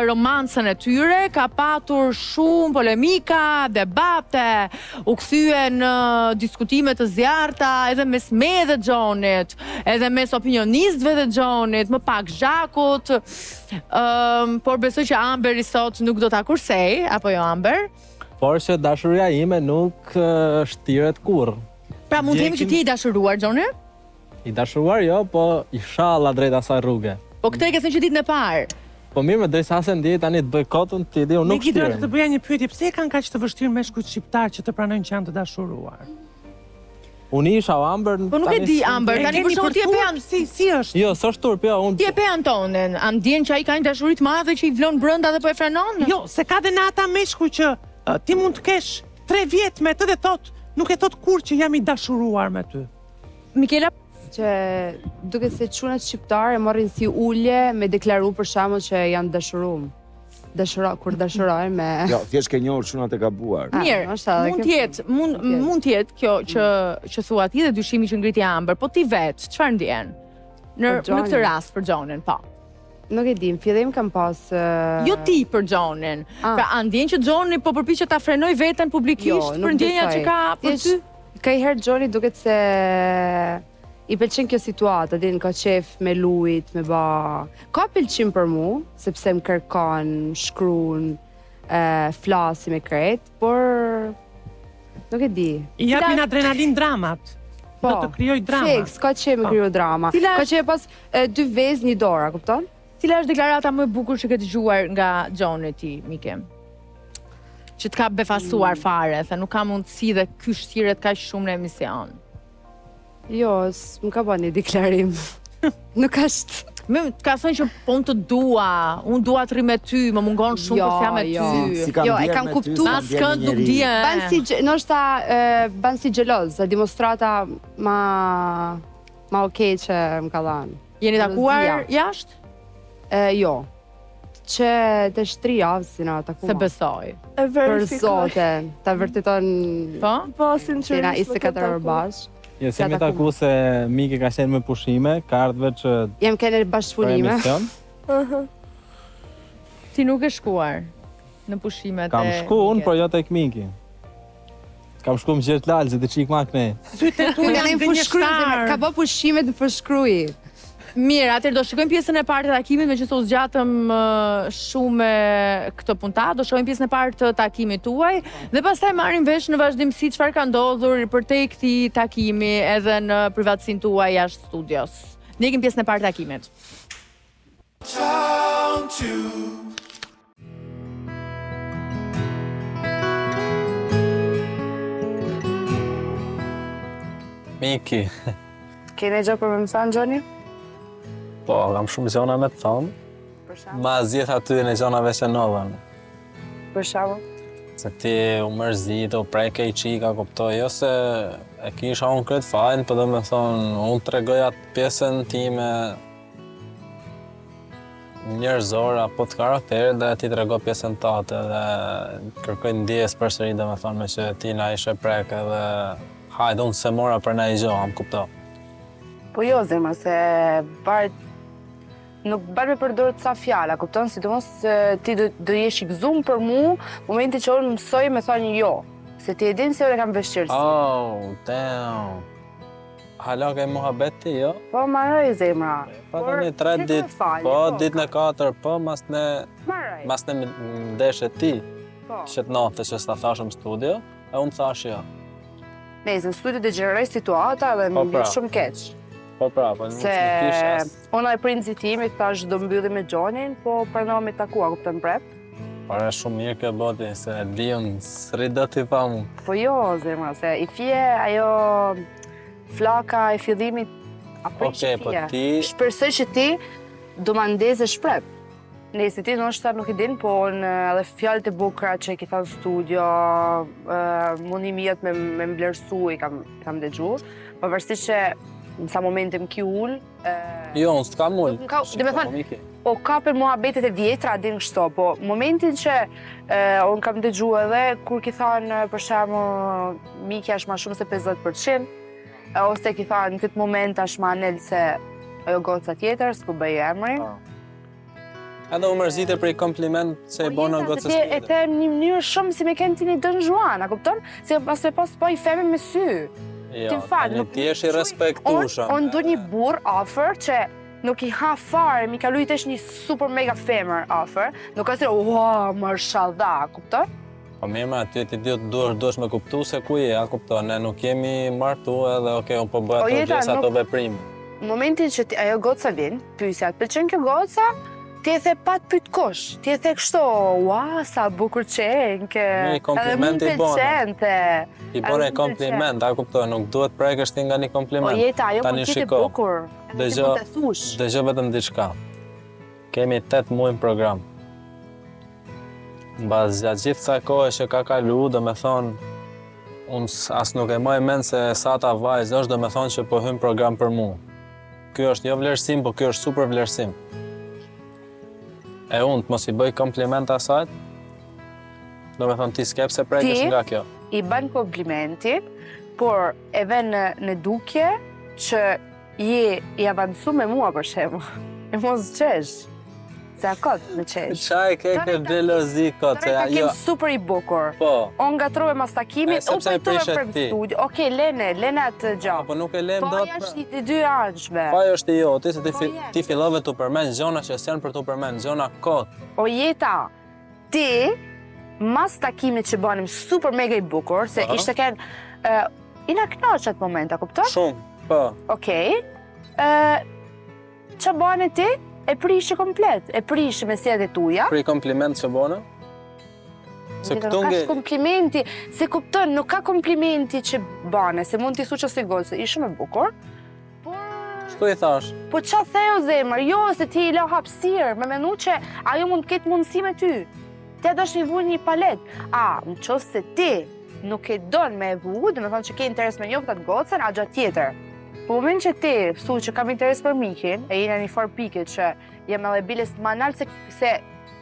Speaker 2: romancën e tyre, ka patur shumë polemika, debate, u kthyen në diskutime të zjarrta edhe mes me dhe Gjonit, edhe mes opinionistëve dhe Gjonit, më pak Zhakut, por besoj që Amberi sot nuk do ta kursej, apo jo Amber?
Speaker 5: Por që dashuria ime nuk shtiret kurrë.
Speaker 2: Pra mund të themi që ti i dashuruar, Gjoni?
Speaker 5: I dashuruar jo, po inshallah drejt asaj rruge.
Speaker 2: Po këtë e ke thënë që ditën e parë.
Speaker 5: Po mirë, drejt sa se ndjej tani të bëj kotën, ti di, unë nuk shtirem.
Speaker 3: Të bëja një pyetje, pse e kanë kaq të vështirë meshkujt shqiptar që të pranojnë që janë të dashuruar?
Speaker 5: Unë isha o Amber...
Speaker 2: Po nuk e di Amber, tani për shumë ti e pe
Speaker 3: si është?
Speaker 5: Jo, s'është turp, jo, unë...
Speaker 2: Ti e pe Antonin, a ndjen që ai ka një dashuri të madhe që i vlon brenda dhe po e frenon?
Speaker 3: Jo, se ka dhe në ata meshkuj që ti mund të kesh 3 vjet me të dhe nuk e thot kur që jam i dashuruar me ty.
Speaker 2: Mikela,
Speaker 9: që duket se çunat shqiptare marrin si ulje me deklaru për shembull që janë dashurum. Kur dashurojnë me...
Speaker 4: Jo, thjesht ke njohur çunat e gabuar.
Speaker 2: Mirë, mund të jetë kjo që thua ti dhe dyshimi që ngriti Amber, po ti vet, çfarë ndjen? Në këtë rast për Gjonin, po.
Speaker 9: Nuk e di, në fillim kam pas...
Speaker 2: Jo ti për Gjonin. Pra, a ndjen që Gjoni po përpiqet ta frenoj veten publikisht për ndjenja që ka për ty?
Speaker 9: Ka i herë Gjoni duket se i pëlqen kjo situata, din ka qef me lujt, me ba... Ka pëlqim për mu, sepse më kërkon, shkruan, flasi me kret, por... Nuk e di.
Speaker 3: I japin adrenalin dramat.
Speaker 9: Po,
Speaker 3: do të krijoj drama.
Speaker 9: Fix, ka qef me kriju drama. Ka qef pas 2 vezë, 1 dorë, a kupton?
Speaker 2: Cila është deklarata më e bukur që ke dëgjuar nga Gjoni ti, Mike? Që të ka befasuar fare, se nuk ka mundësi dhe ky shtiret kaq shumë në emision.
Speaker 9: Jo, më ka ba një deklarim. Nuk ashtë.
Speaker 2: Ka thënë që po unë të dua, unë dua të rri me ty, më mungon shumë për fja me ty.
Speaker 9: Jo, e kam kuptu.
Speaker 2: As kënd nuk dje.
Speaker 9: Ban si gjeloz, demonstrata ma okej që më ka dhanë.
Speaker 2: Jeni takuar jashtë?
Speaker 9: Jo. Që të 3 javë si na takuar.
Speaker 2: Se besoj.
Speaker 9: Për zoten, ta vërteton...
Speaker 2: Po?
Speaker 9: Po, sinqerisht. Tina 24 orë bashkë.
Speaker 5: Jo, si me taku se Miki ka qenë me pushime, ka ardhve që...
Speaker 9: Jem kene bashkëpunime.
Speaker 2: Ti nuk e shkuar në pushimet e...
Speaker 5: Kam shku unë, por jo tek Miki. Kam shku më gjithë lalë, zi të qik ma këne.
Speaker 3: Sytë tu janë dhe një shtarë.
Speaker 9: Ka bë pushimet në përshkruj.
Speaker 2: Mirë, atër do shikojmë pjesën e partë të takimit, me që të zgjatëm shumë këtë puntat, do shikojmë pjesën e partë të takimit tuaj, dhe pastaj marrim vesh në vazhdimsi çfarë ka ndodhur përtej këtij takimi edhe në privatësinë tuaj jashtë studios. Ne ikim pjesën e partë të takimit.
Speaker 5: Miki.
Speaker 9: Kene gjë për me më thanë, Gjoni?
Speaker 5: Po, kam shumë gjona me të thonë. Ma zjetë aty në gjonave që nodhen.
Speaker 9: Për shamo?
Speaker 5: Se ti u mërzit, u preke i qika, kuptoj, jo se e kisha unë këtë fajnë, për dhe me thonë, unë të regoj atë pjesën time njerëzor, apo të karakterit, dhe ti të regoj pjesën tate, dhe kërkoj ndjes për sëri, dhe me thonë, me që ti na ishe preke, dhe hajde, unë se mora për na i gjoha, më kuptoj.
Speaker 9: Po jo, Zema, se nuk barë me përdorë të sa fjalla, kupton, sidomos ti do jesh i gëzum për mu, momenti që unë mësoj me thonë jo, se ti e din se unë e kam vështirësi.
Speaker 5: Oh, damn. Hala ke muhabet ti, jo?
Speaker 9: Po, maroj, Zemra.
Speaker 5: Po, të një 3 dit, po, dit në 4, po, mas në mdeshe ti, që të natë që s'ta thashëm studio, e unë thash jo.
Speaker 9: Nejse, në studio dhe gjerërej situata dhe më bërë shumë keq.
Speaker 5: Po pra, po nuk
Speaker 9: se ona e princi tim i thash do mbylli me Gjonin, po pranohem me takua, kuptën prep.
Speaker 5: Por e shumë mirë kjo boti, se di unë s'ri do t'i pa mu.
Speaker 9: Po jo, Zemra, se i fje ajo flaka e fillimit
Speaker 5: Okej, po ti...
Speaker 9: Shpresoj që ti do ma ndeze shprep. Nëse ti ndoshta nuk i din, po në edhe fjalët e bukura që i ki thënë studio, mundimiet me mblerësu i kam dëgju, pavarësisht që në sa momente më ki ullë...
Speaker 5: Jo, unë s'kam ullë.
Speaker 9: Dhe me thënë, o ka për muhabetet e vjetra, din kështo, po momentin që unë kam dëgju edhe, kur ki thënë, për shemë, Miki është ma shumë se 50%, ose ki thënë, në këtë moment është ma anel se ajo goca tjetër, s'ku bëj emri.
Speaker 5: Edhe u mërzite për i kompliment se i bono gocës tjetër.
Speaker 9: E te një mënyrë shumë si me kënë ti një Don Juan, a kupton? Se pas të pas po i feme me sy.
Speaker 5: Jo, ti esh i respektushëm.
Speaker 9: Unë du një burr offer që nuk i ha fare, mi kalu i tesh një super mega femër offer, nuk ka sire, wow, mërshallda, a kupton?
Speaker 5: Po mirë ma, ty ti duesh me kuptu se ku je, a kupton? Ne nuk jemi martu edhe okej, unë po bëhet të gjesë ato veprime.
Speaker 9: Në momentin që ajo goca vin, pyesja, të pëlqen kjo goca? ti e the pa të pyet kush, ti e the kështu, ua, sa bukur qenke, edhe më pëlqente.
Speaker 5: I bore kompliment, a kuptoj, nuk duhet prekësh ti nga një kompliment.
Speaker 9: O jeta, ajo po ti të bukur, ti po të thush.
Speaker 5: Dëgjoj vetëm diçka. Kemi 8 muaj në program. Mbas gjatë gjithë kësaj kohe që ka kalu, do me thonë, unë as nuk e maj mend se sa ta vajzë është, do me thonë që po hym program për mu. Ky është jo vlerësim, po ky është super vlerësim. E unë të mos i bëj kompliment asajt, do me thonë ti s'kep se prekësh nga kjo.
Speaker 9: I bën komplimenti, por e ven në dukje që je i avancu me mua për shembull. E mos qesh. Se a kot me qesh.
Speaker 5: Qaj ke xhelozi kot, se
Speaker 9: ajo...
Speaker 5: ajo...
Speaker 9: super i bukur.
Speaker 5: Po.
Speaker 9: O nga trove mas takimit, o pajtove për studio. Okej, lene atë gjatë.
Speaker 5: Po nuk e len dot.
Speaker 9: Po ajo është i dy anshme.
Speaker 5: Po ajo është i joti, se ti fillove të përmend gjona që s'janë për të përmend, gjona kot.
Speaker 9: O jeta, ti, mas takimit që banim super mega i bukur, se ishte ken... I na knaq atë moment, a kupton?
Speaker 5: Shumë, po.
Speaker 9: Okej. Që bane ti? E prishë komplet, e prishë me sjedhe tuja.
Speaker 5: Pri kompliment që bona?
Speaker 9: Se këtu nge... komplimenti, se kupton, nuk ka komplimenti që bane, se mund t'i thu që si godë, se ishë me bukur.
Speaker 5: Shtu i thash?
Speaker 9: Po qa theo zemër, jo se ti i la hapsirë, me menu që ajo mund t'ketë mundësi me ty. Ti a dash një vuj një palet. Në qoftë se ti nuk e donë me vuj, dhe me thonë që ke interes me njoftë atë godësen, a gjatë tjetër. Po moment që ti thu që kam interes për mikin, e jena një farë pike që jem edhe biles të manalë se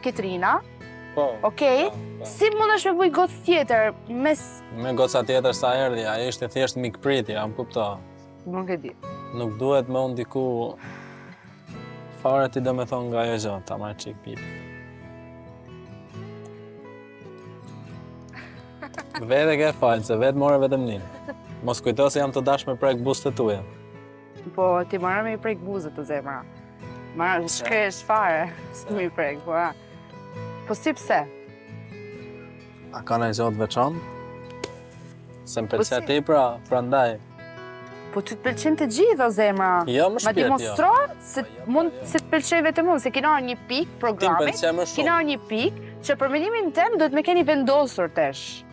Speaker 9: Ketrina, okej, si mund është me vuj gocë tjetër,
Speaker 5: Me goca tjetër sa erdi, ajo ishte thjesht mikpritje, am kupto.
Speaker 9: Nuk e di.
Speaker 5: Nuk duhet me unë diku fare ti do me thonë nga ajo gjonë, ta marrë qik pipi. Vete ke falë, se vetë more vetëm njën. Mos kujto se jam të dash me prek buzët të tuja.
Speaker 9: Po, ti marrë me i prek buzët të zemra. Marrë, shkresh fare, me i prek, po a. Po si pse?
Speaker 5: A ka në gjotë veçon? Se më pëlqen ti pra ndaj.
Speaker 9: Po ty të pëlqen të gjitha zemra.
Speaker 5: Jo, më shpjet, jo.
Speaker 9: Ma dimostro se mund se të pëlqej vetëm unë, se kina një pik programit, kina një pik që për mendimin tem duhet me keni vendosur tesh.